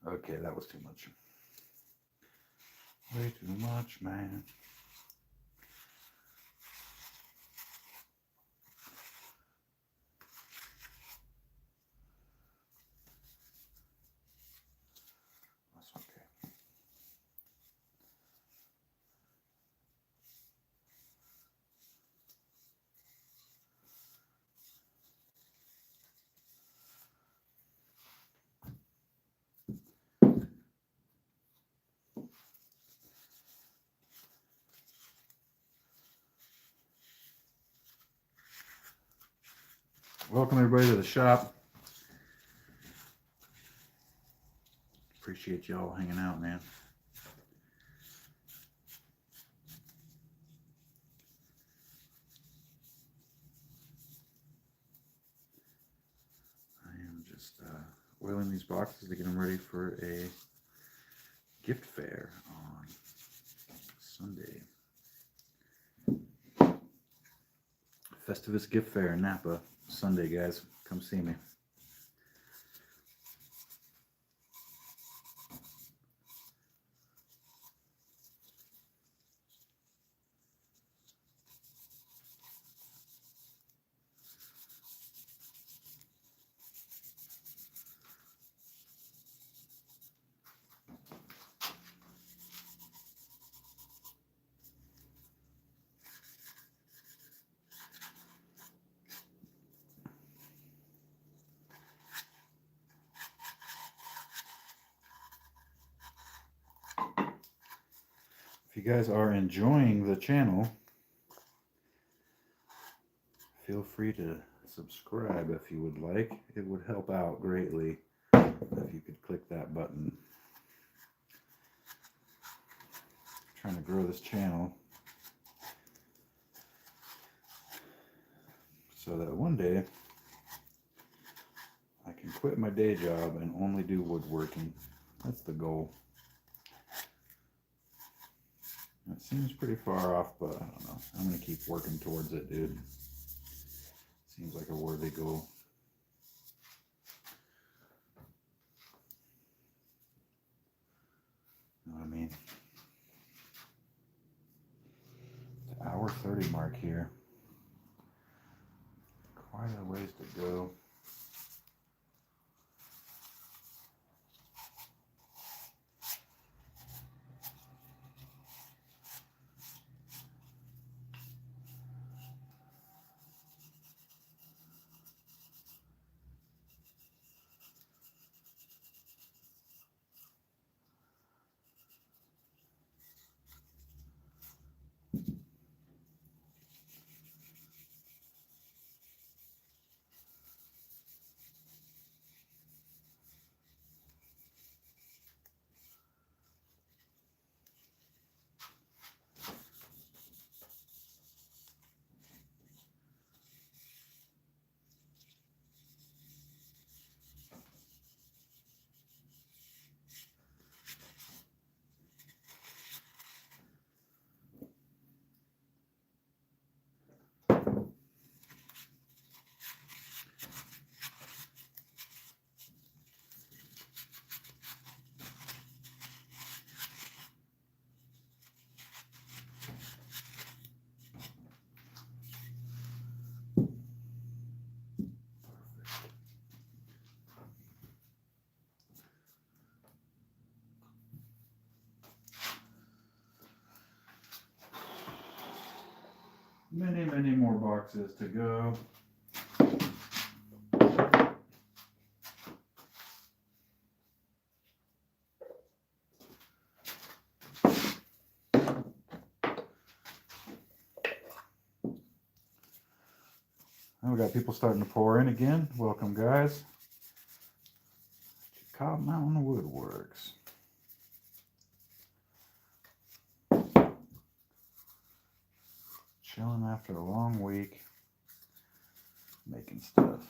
Speaker 1: Okay, that was too much. Way too much, man. That's okay. Welcome everybody to the shop. Appreciate y'all hanging out, man. I am just oiling these boxes to get them ready for a gift fair on Sunday. Festivus Gift Fair in Napa, Sunday, guys. Come see me. you guys are enjoying the channel, feel free to subscribe if you would like. It would help out greatly if you could click that button. I'm trying to grow this channel so that one day I can quit my day job and only do woodworking. That's the goal. It seems pretty far off, but I don't know. I'm going to keep working towards it, dude. Seems like a worthy goal. You know what I mean? It's hour 30 mark here. Quite a ways to go. Many more boxes to go. Now we got people starting to pour in again. Welcome, guys. Cobb Mountain Woodworks. Chilling after a long week, making stuff.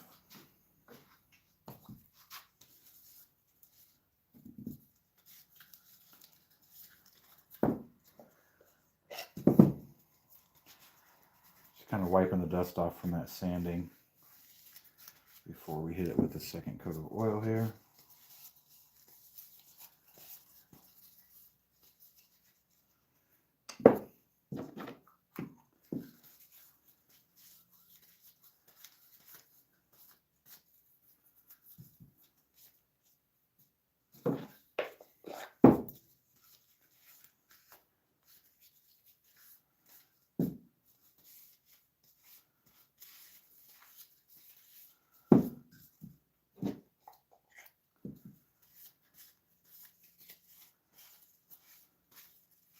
Speaker 1: Just kind of wiping the dust off from that sanding before we hit it with the second coat of oil here.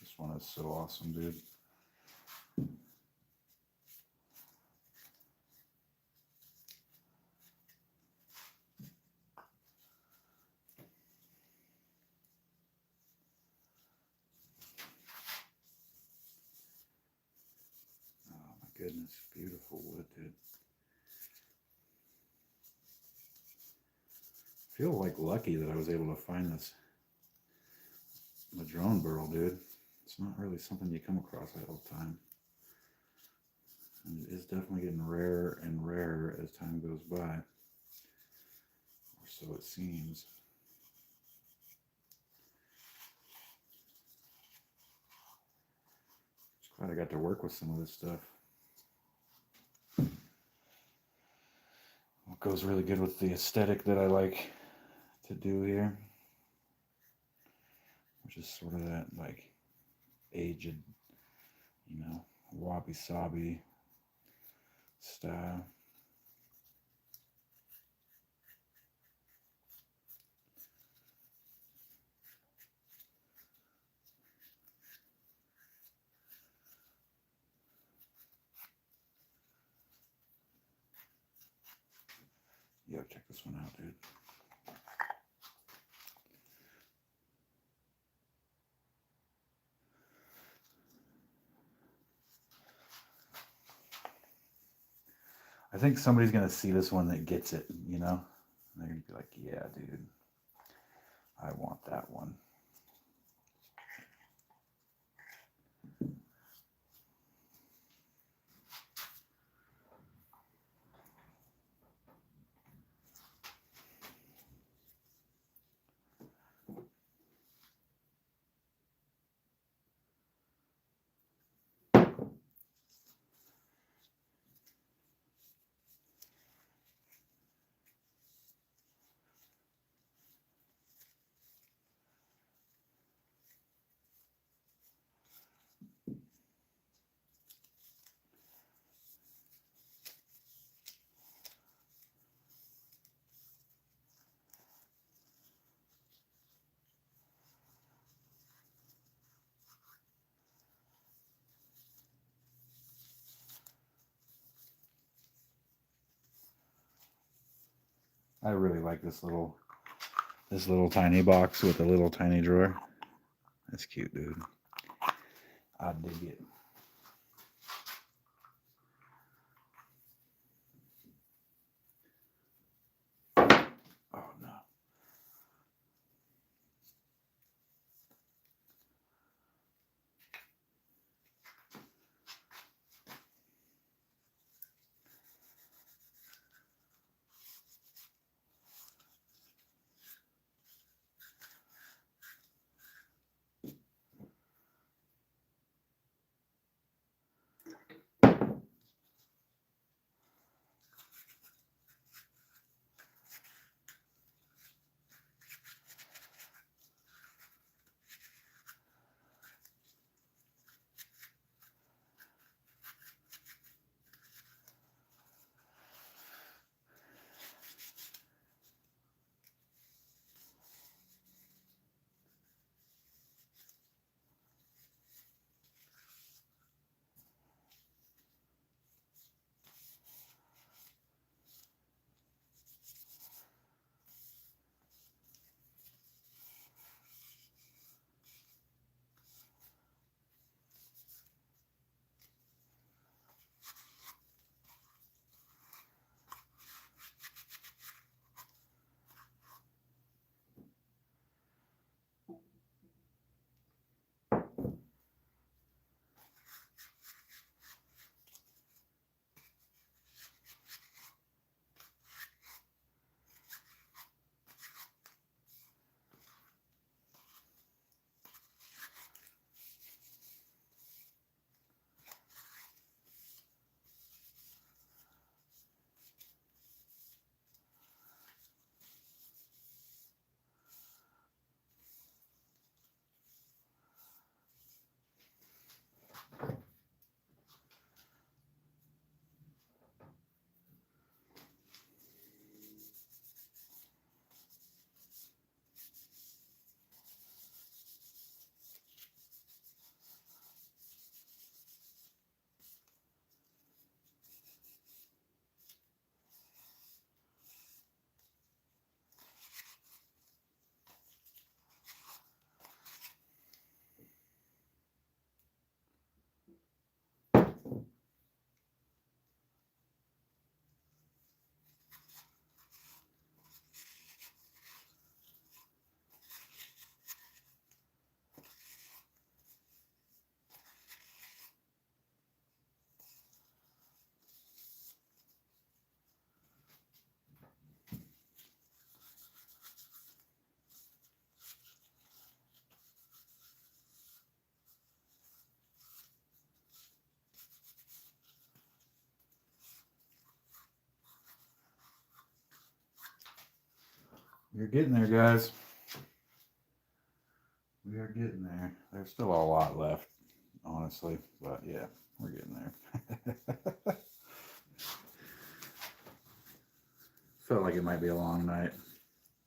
Speaker 1: This one is so awesome, dude. Oh my goodness, beautiful wood, dude. I feel like lucky that I was able to find this madrone burl, dude. It's not really something you come across all the time. And it is definitely getting rarer and rarer as time goes by. Or so it seems. Just glad I got to work with some of this stuff. It goes really good with the aesthetic that I like to do here, which is sort of that like aged, you know, wabi-sabi style. Yo, check this one out, dude. I think somebody's gonna see this one that gets it, you know? And they're gonna be like, yeah, dude, I want that one. I really like this little tiny box with a little tiny drawer. That's cute, dude. I dig it. Oh no. You're getting there, guys. We are getting there. There's still a lot left, honestly, but yeah, we're getting there. Felt like it might be a long night.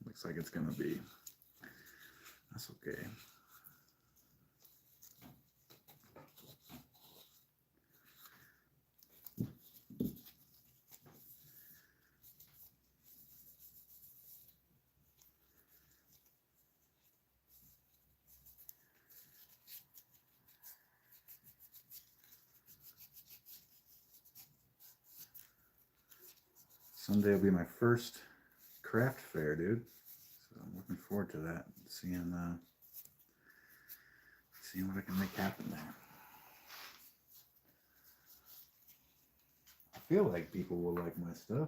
Speaker 1: Looks like it's gonna be. That's okay. Sunday will be my first craft fair, dude. So I'm looking forward to that. Seeing what I can make happen there. I feel like people will like my stuff.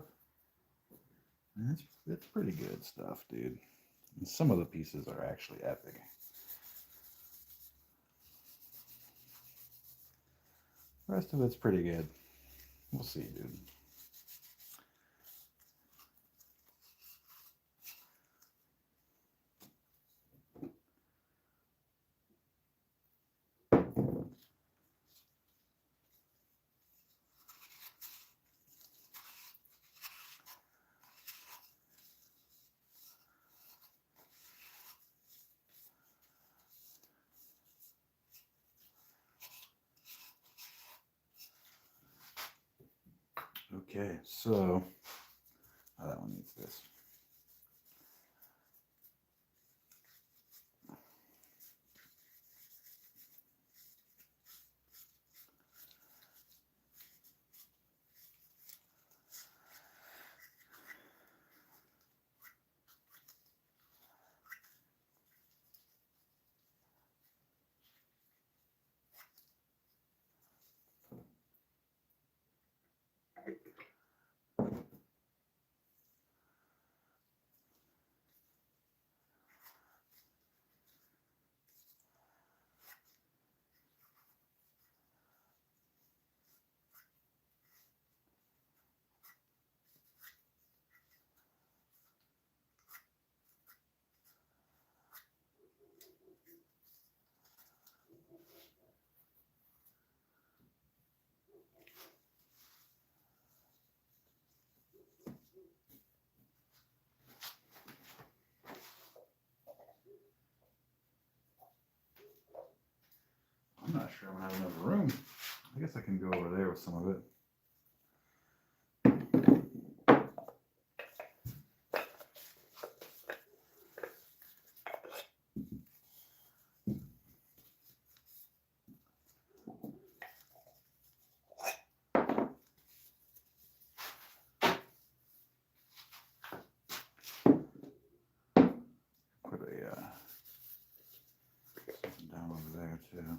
Speaker 1: And it's pretty good stuff, dude. And some of the pieces are actually epic. The rest of it's pretty good. We'll see, dude. Okay, so that one needs this. I'm not sure I'm gonna have enough room. I guess I can go over there with some of it. Put a something down over there too.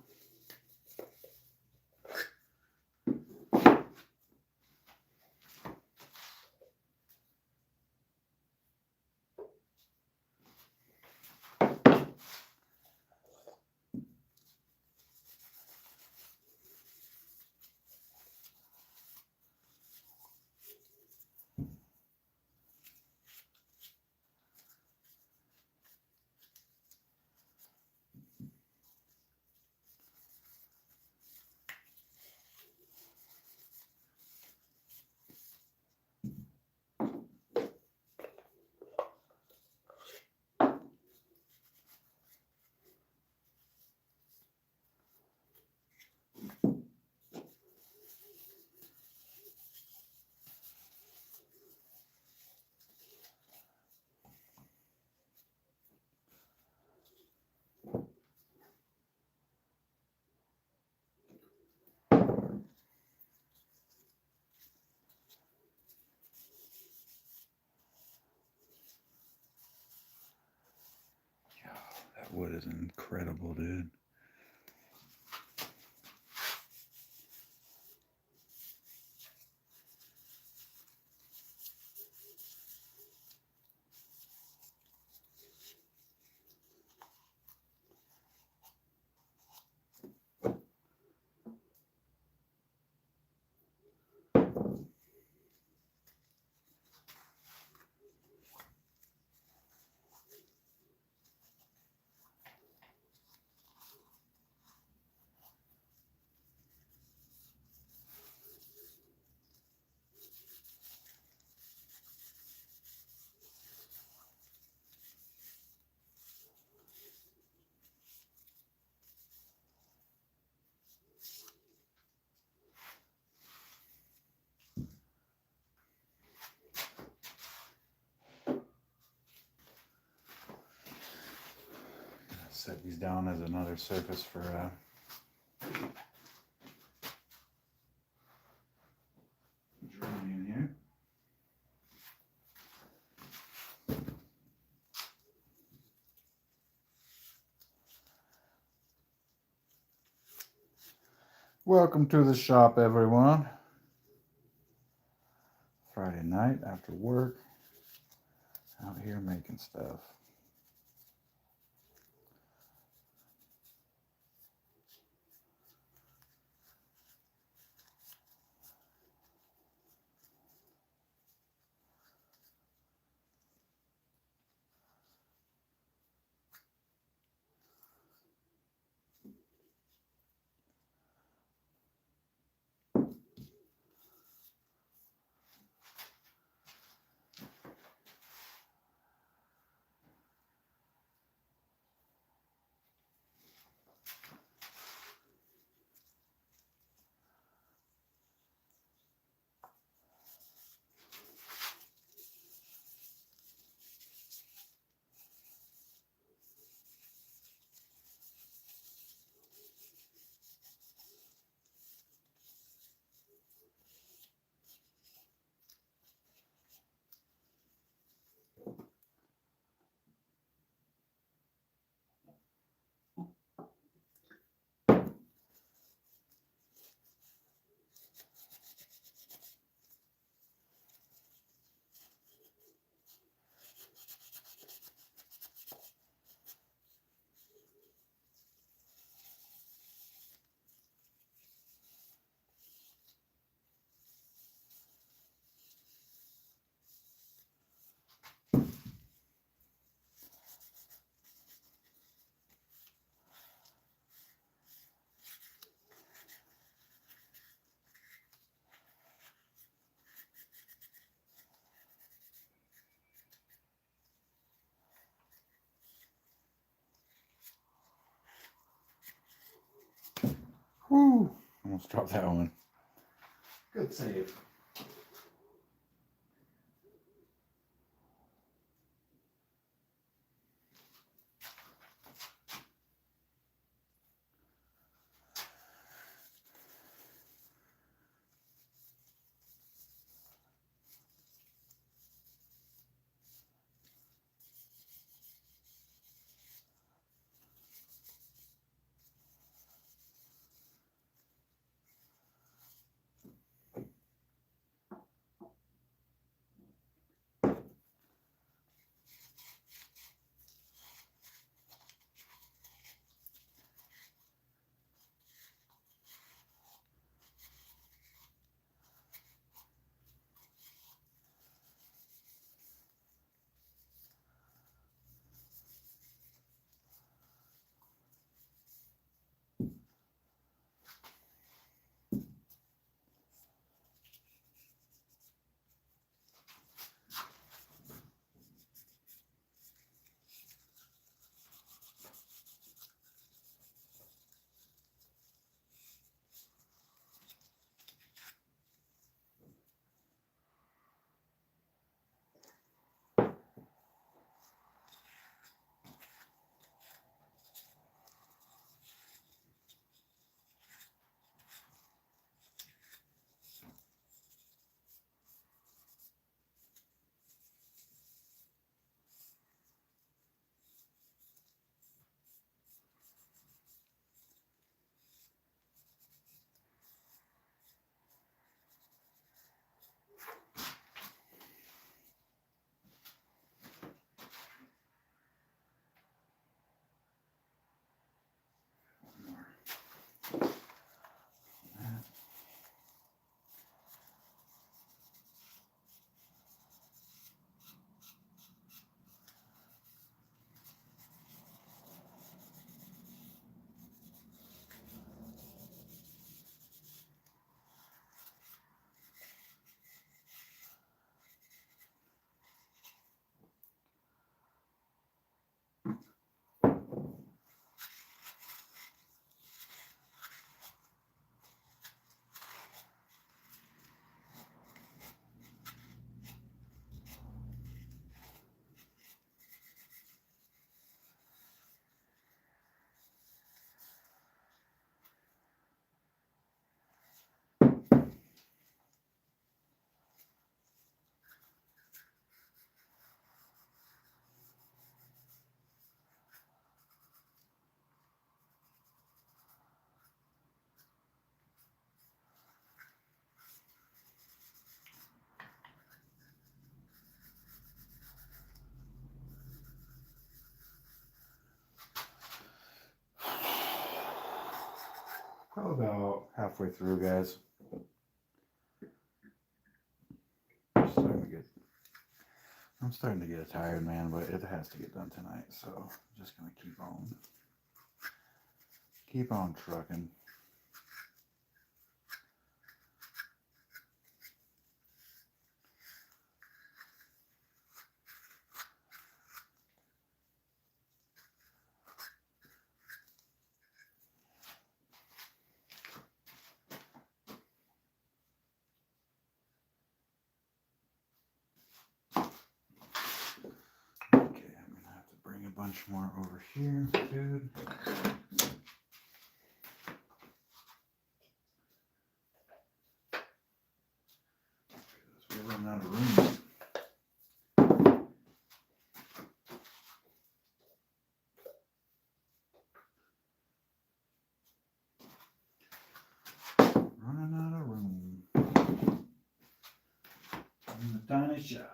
Speaker 1: That wood is incredible, dude. Set these down as another surface for drilling in here. Welcome to the shop, everyone. Friday night after work, out here making stuff. Whew, almost dropped that one. Good save. Probably about halfway through, guys. I'm starting to get tired, man, but it has to get done tonight, so I'm just gonna keep on trucking. Okay, I'm gonna have to bring a bunch more over here, dude. We're running out of room. Running out of room in the tiny shop.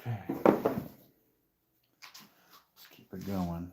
Speaker 1: Okay, let's keep it going.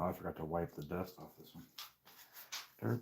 Speaker 1: Oh, I forgot to wipe the dust off this one. Derp.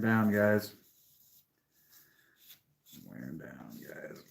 Speaker 1: wearing down, guys. Wearing down, guys.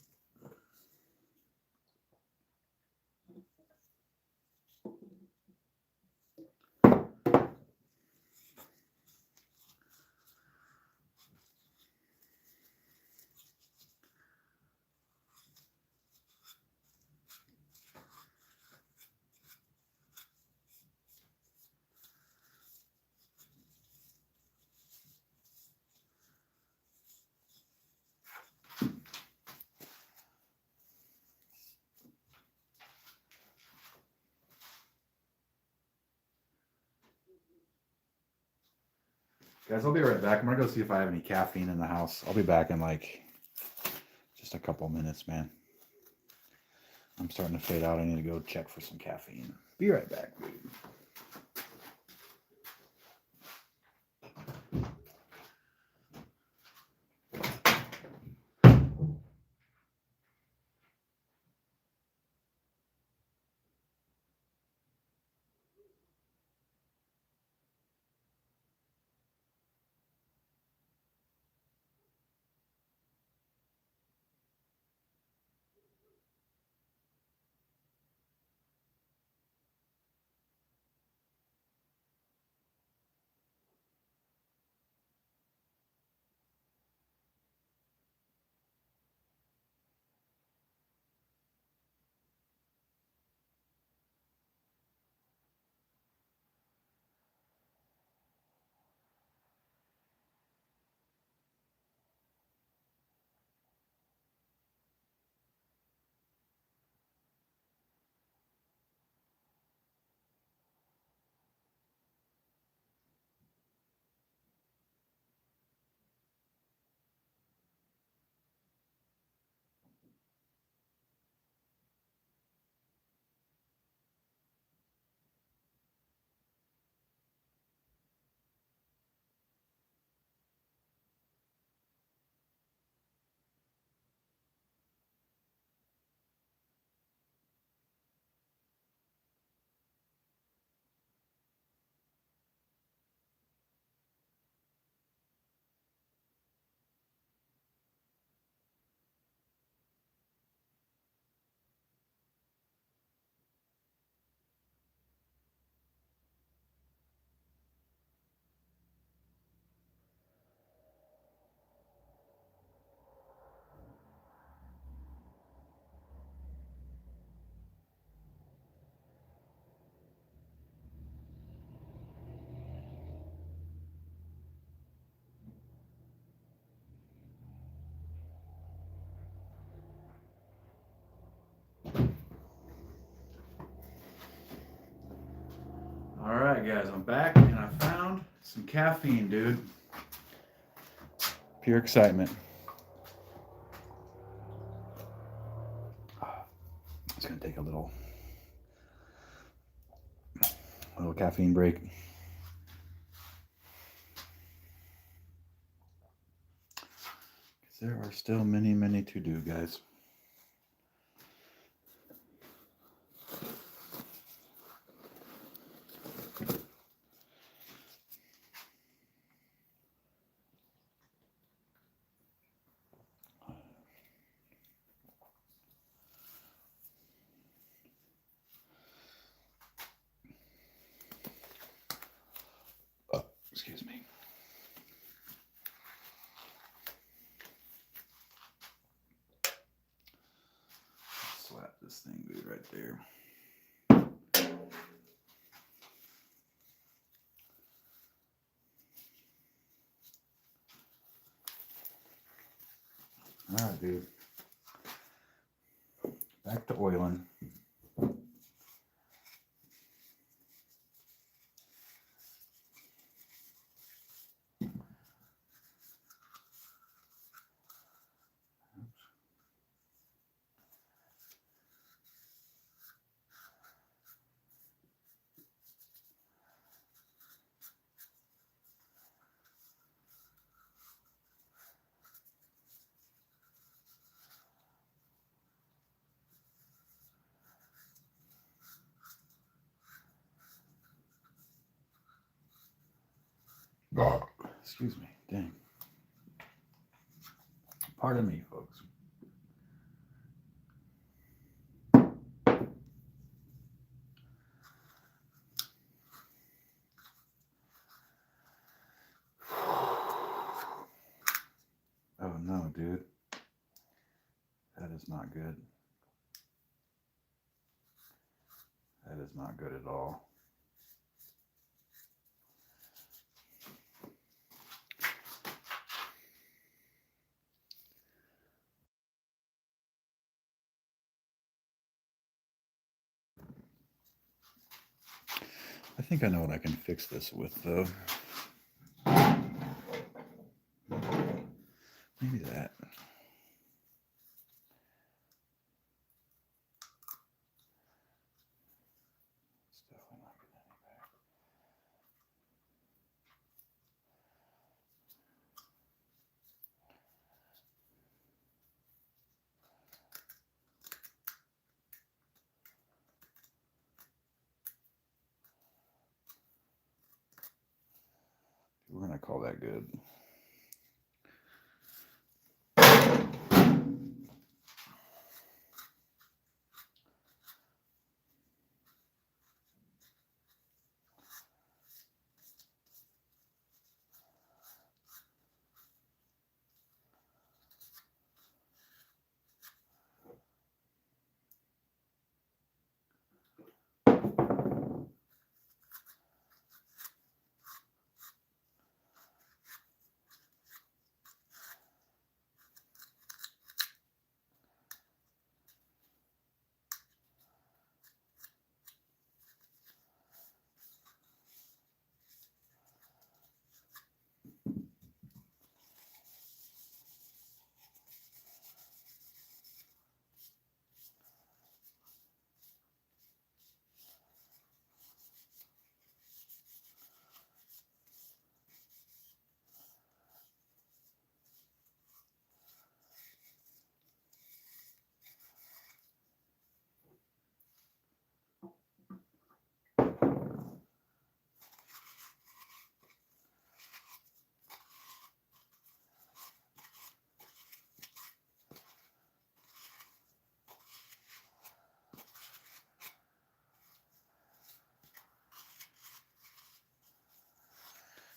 Speaker 1: Guys, I'll be right back. I'm gonna go see if I have any caffeine in the house. I'll be back in like just a couple minutes, man. I'm starting to fade out. I need to go check for some caffeine. Be right back, dude. All right, guys, I'm back and I found some caffeine, dude. Pure excitement. It's gonna take a little caffeine break. There are still many, many to do, guys. Oh, excuse me. Slap this thing, dude, right there. All right, dude. Back to oiling. Excuse me. Dang. Pardon me, folks. Oh no, dude. That is not good. That is not good at all. I think I know what I can fix this with, though. Maybe that. It's definitely not getting any back. We're going to call that good.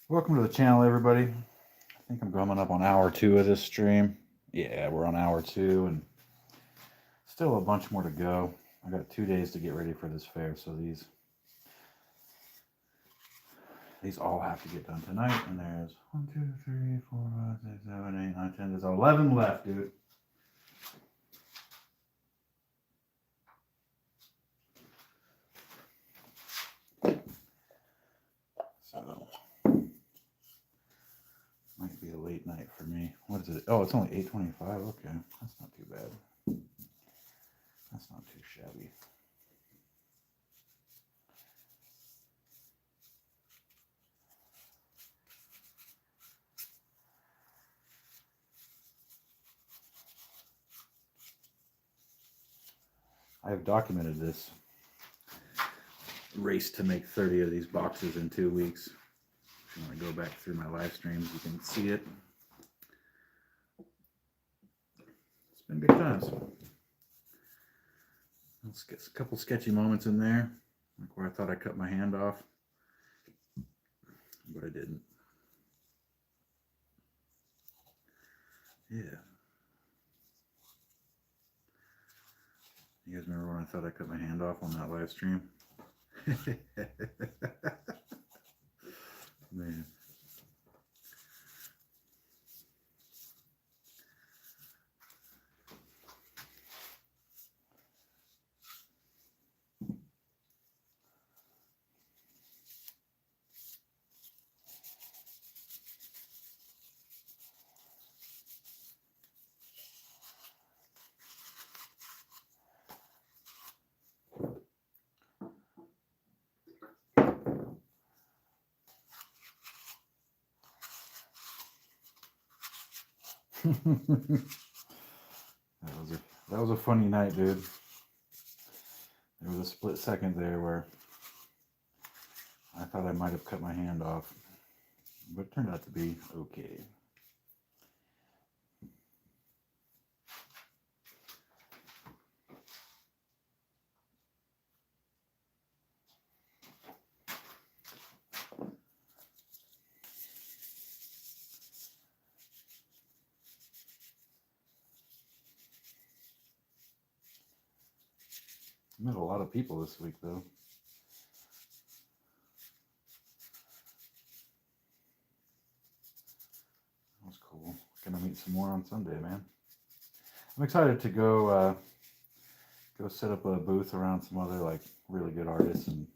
Speaker 1: Welcome to the channel, everybody. I think I'm coming up on hour 2 of this stream. Yeah, we're on hour 2, and still a bunch more to go. I got 2 days to get ready for this fair, so these all have to get done tonight. And there's 1, 2, 3, 4, 5, 6, 7, 8, 9, 10. There's 11 left, dude. So might be a late night for me. What is it? Oh, it's only 8:25. Okay, that's not too bad. That's not too shabby. I have documented this race to make 30 of these boxes in 2 weeks. If you want to go back through my live streams, you can see it. It's been good times. Let's get a couple sketchy moments in there, like where I thought I cut my hand off, but I didn't. Yeah. You guys remember when I thought I cut my hand off on that live stream? Man. That was a funny night, dude. There was a split second there where I thought I might have cut my hand off, but it turned out to be okay. I met a lot of people this week, though. That was cool. Gonna meet some more on Sunday, man. I'm excited to go set up a booth around some other like really good artists and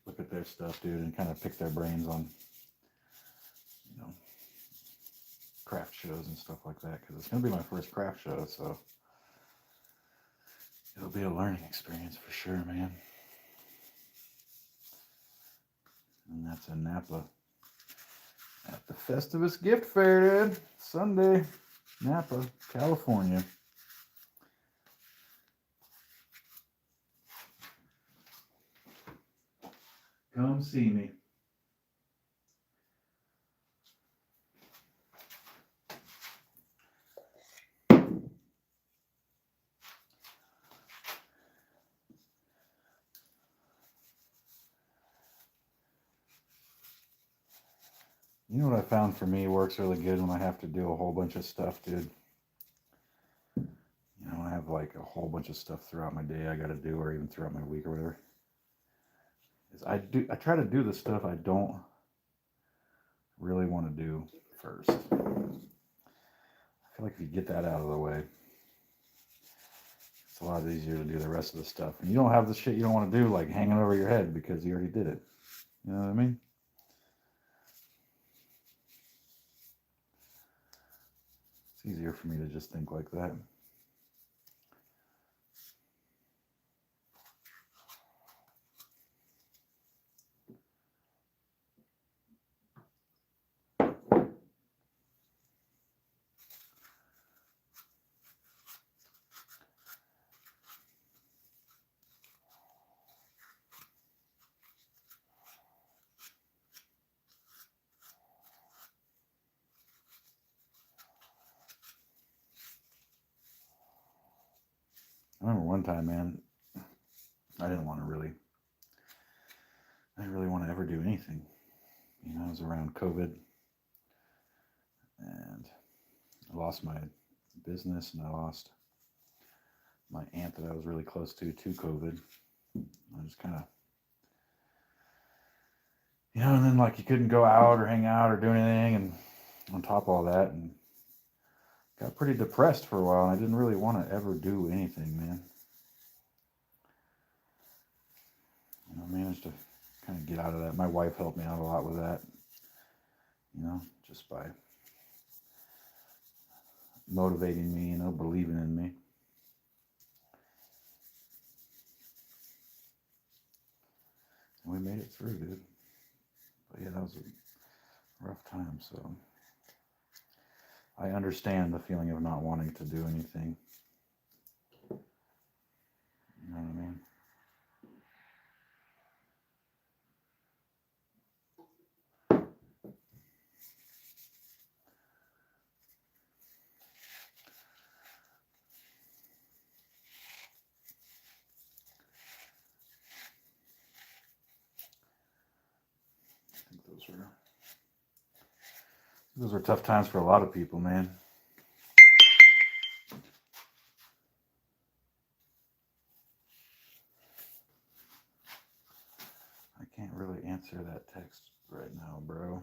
Speaker 1: look at their stuff, dude, and kind of pick their brains on, you know, craft shows and stuff like that. Because it's gonna be my first craft show, so it'll be a learning experience for sure, man. And that's in Napa at the Festivus Gift Fair, dude. Sunday, Napa, California. Come see me. You know what I found for me works really good when I have to do a whole bunch of stuff, dude? You know, I have like a whole bunch of stuff throughout my day I got to do, or even throughout my week or whatever. Is I try to do the stuff I don't really want to do first. I feel like if you get that out of the way, it's a lot easier to do the rest of the stuff. And you don't have the shit you don't want to do like hanging over your head because you already did it. You know what I mean? It's easier for me to just think like that. I remember one time, man, I didn't really want to ever do anything. You know, it was around COVID, and I lost my business, and I lost my aunt that I was really close to COVID. I just kind of, you know, and then like you couldn't go out or hang out or do anything, and on top of all that, and got pretty depressed for a while, and I didn't really want to ever do anything, man. You know, I managed to kind of get out of that. My wife helped me out a lot with that, you know, just by motivating me, you know, believing in me. And we made it through, dude. But yeah, that was a rough time, so I understand the feeling of not wanting to do anything. You know what I mean? I think those were tough times for a lot of people, man. I can't really answer that text right now, bro.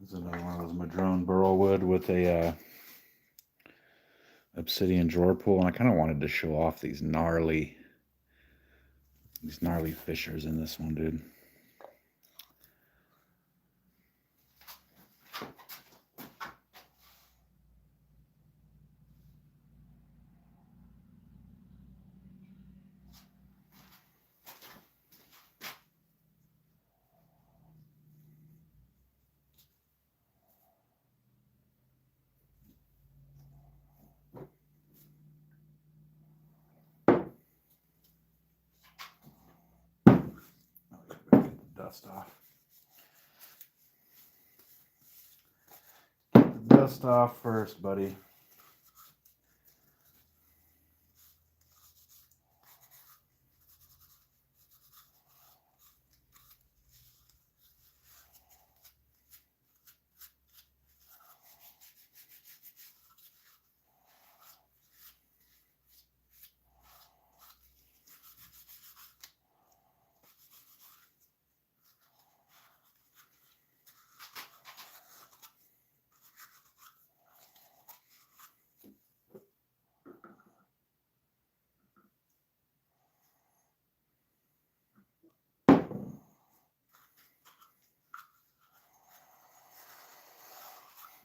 Speaker 1: This is another one of those madrone burl wood with a obsidian drawer pull, and I kind of wanted to show off these gnarly fissures in this one, dude. Get the dust off. Get the dust off first, buddy.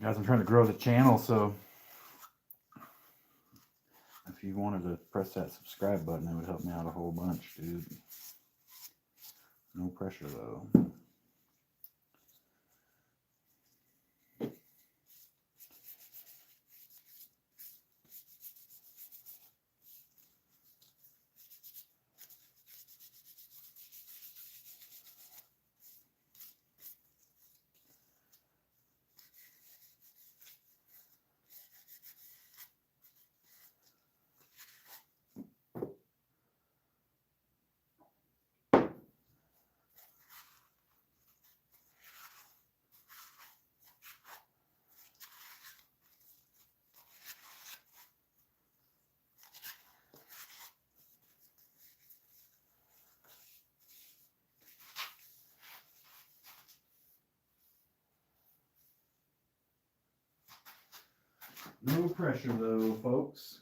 Speaker 1: Guys, I'm trying to grow the channel, so if you wanted to press that subscribe button, it would help me out a whole bunch, dude. No pressure, though. No pressure, though, folks.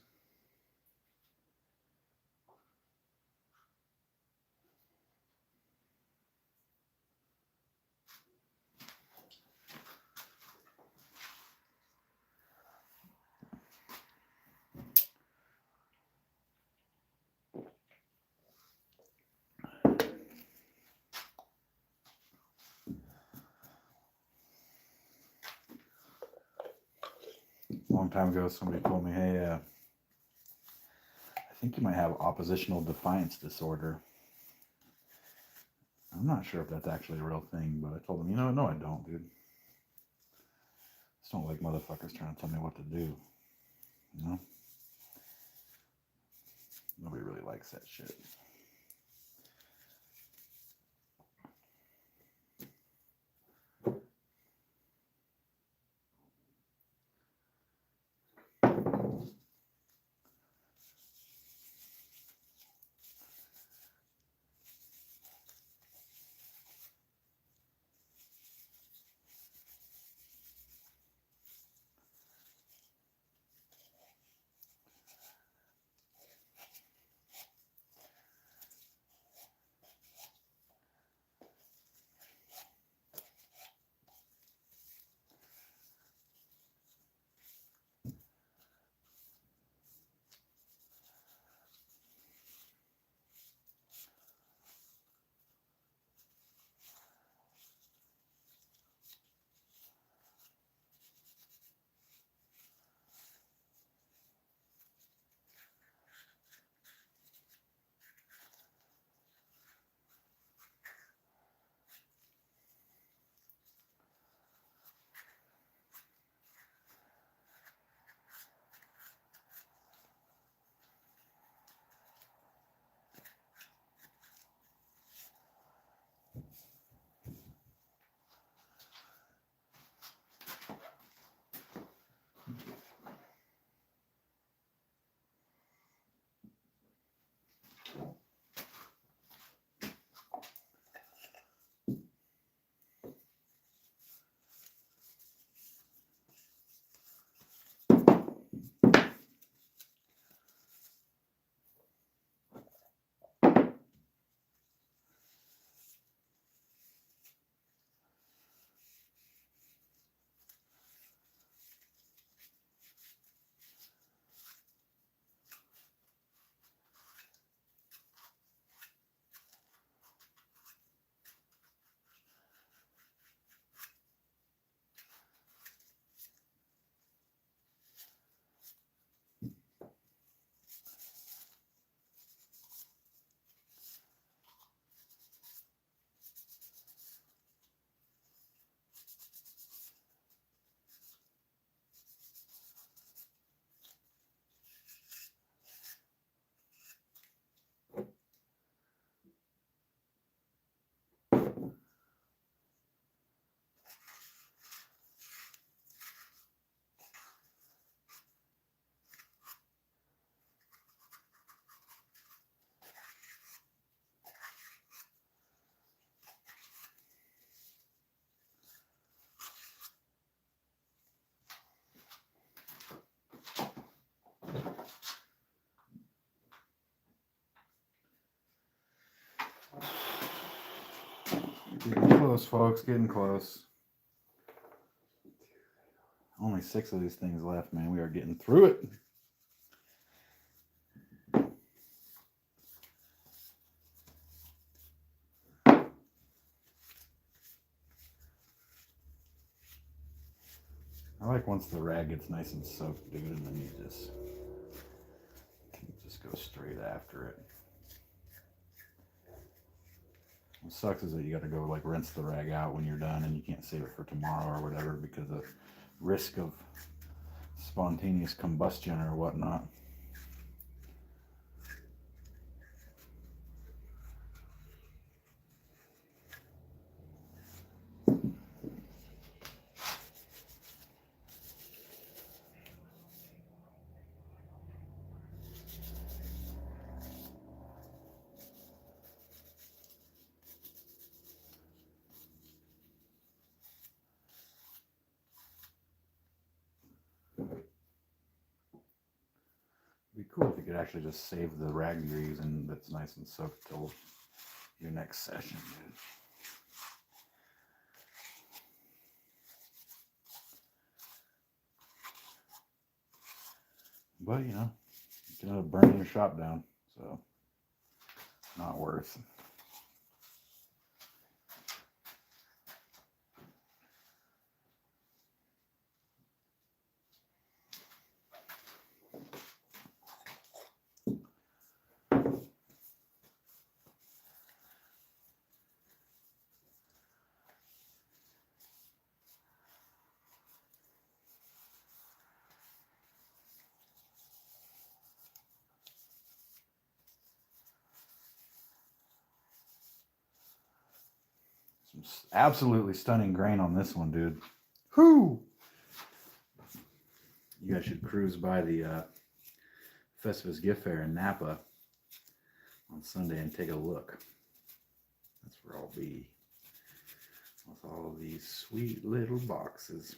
Speaker 1: A long time ago, somebody told me, hey, I think you might have oppositional defiance disorder. I'm not sure if that's actually a real thing, but I told them, no, I don't, dude. I just don't like motherfuckers trying to tell me what to do. You know? Nobody really likes that shit. Getting close, folks. Getting close. Only 6 of these things left, man. We are getting through it. I like once the rag gets nice and soaked, dude, and then you just go straight after it. What sucks is that you got to go like rinse the rag out when you're done, and you can't save it for tomorrow or whatever because of risk of spontaneous combustion or whatnot. It'd be cool if you could actually just save the rag you're using that's nice and soaked till your next session, dude. But you know, you can end up burning your shop down, so not worth. Some absolutely stunning grain on this one, dude. Whoo! You guys should cruise by the Festivus Gift Fair in Napa on Sunday and take a look. That's where I'll be with all of these sweet little boxes.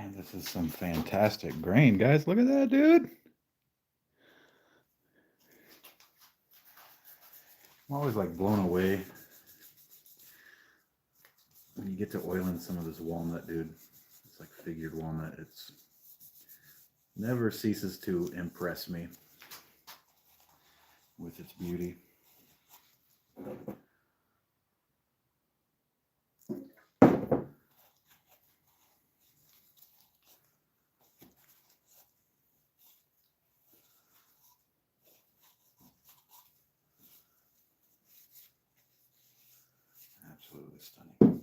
Speaker 1: Man, this is some fantastic grain, guys. Look at that, dude. I'm always like blown away when you get to oiling some of this walnut, dude. It's like figured walnut. It's never ceases to impress me with its beauty. Absolutely stunning.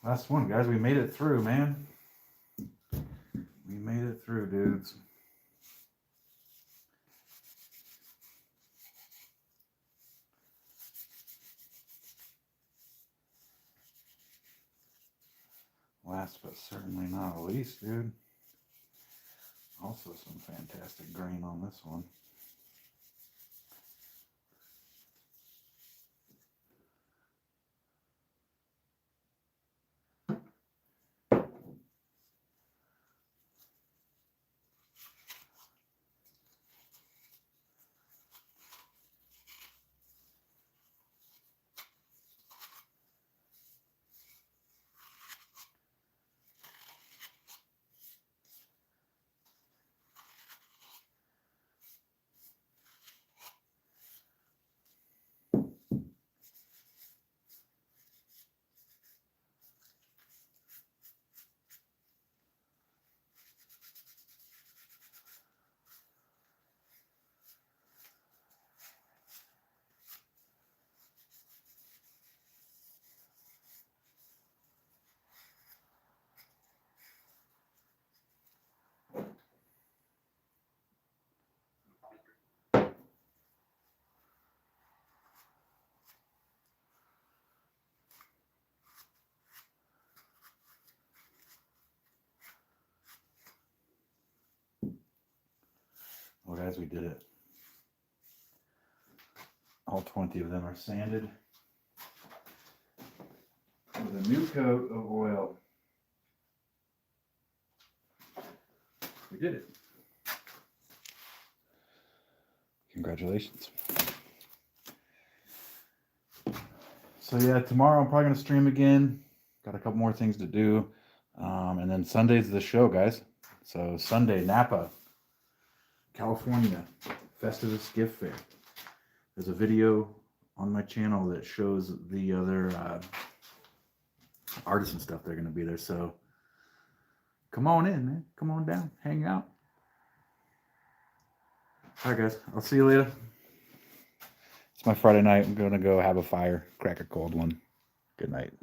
Speaker 1: Last one, guys. We made it through, man. We made it through, dudes. Last but certainly not least, dude. Also some fantastic grain on this one. Well, guys, we did it. All 20 of them are sanded with a new coat of oil. We did it. Congratulations. So yeah, tomorrow I'm probably going to stream again. Got a couple more things to do. And then Sunday's the show, guys. So Sunday, Napa, California, Festivus Gift Fair. There's a video on my channel that shows the other artists and stuff that are going to be there. So come on in, man. Come on down. Hang out. All right, guys. I'll see you later. It's my Friday night. I'm going to go have a fire, crack a cold one. Good night.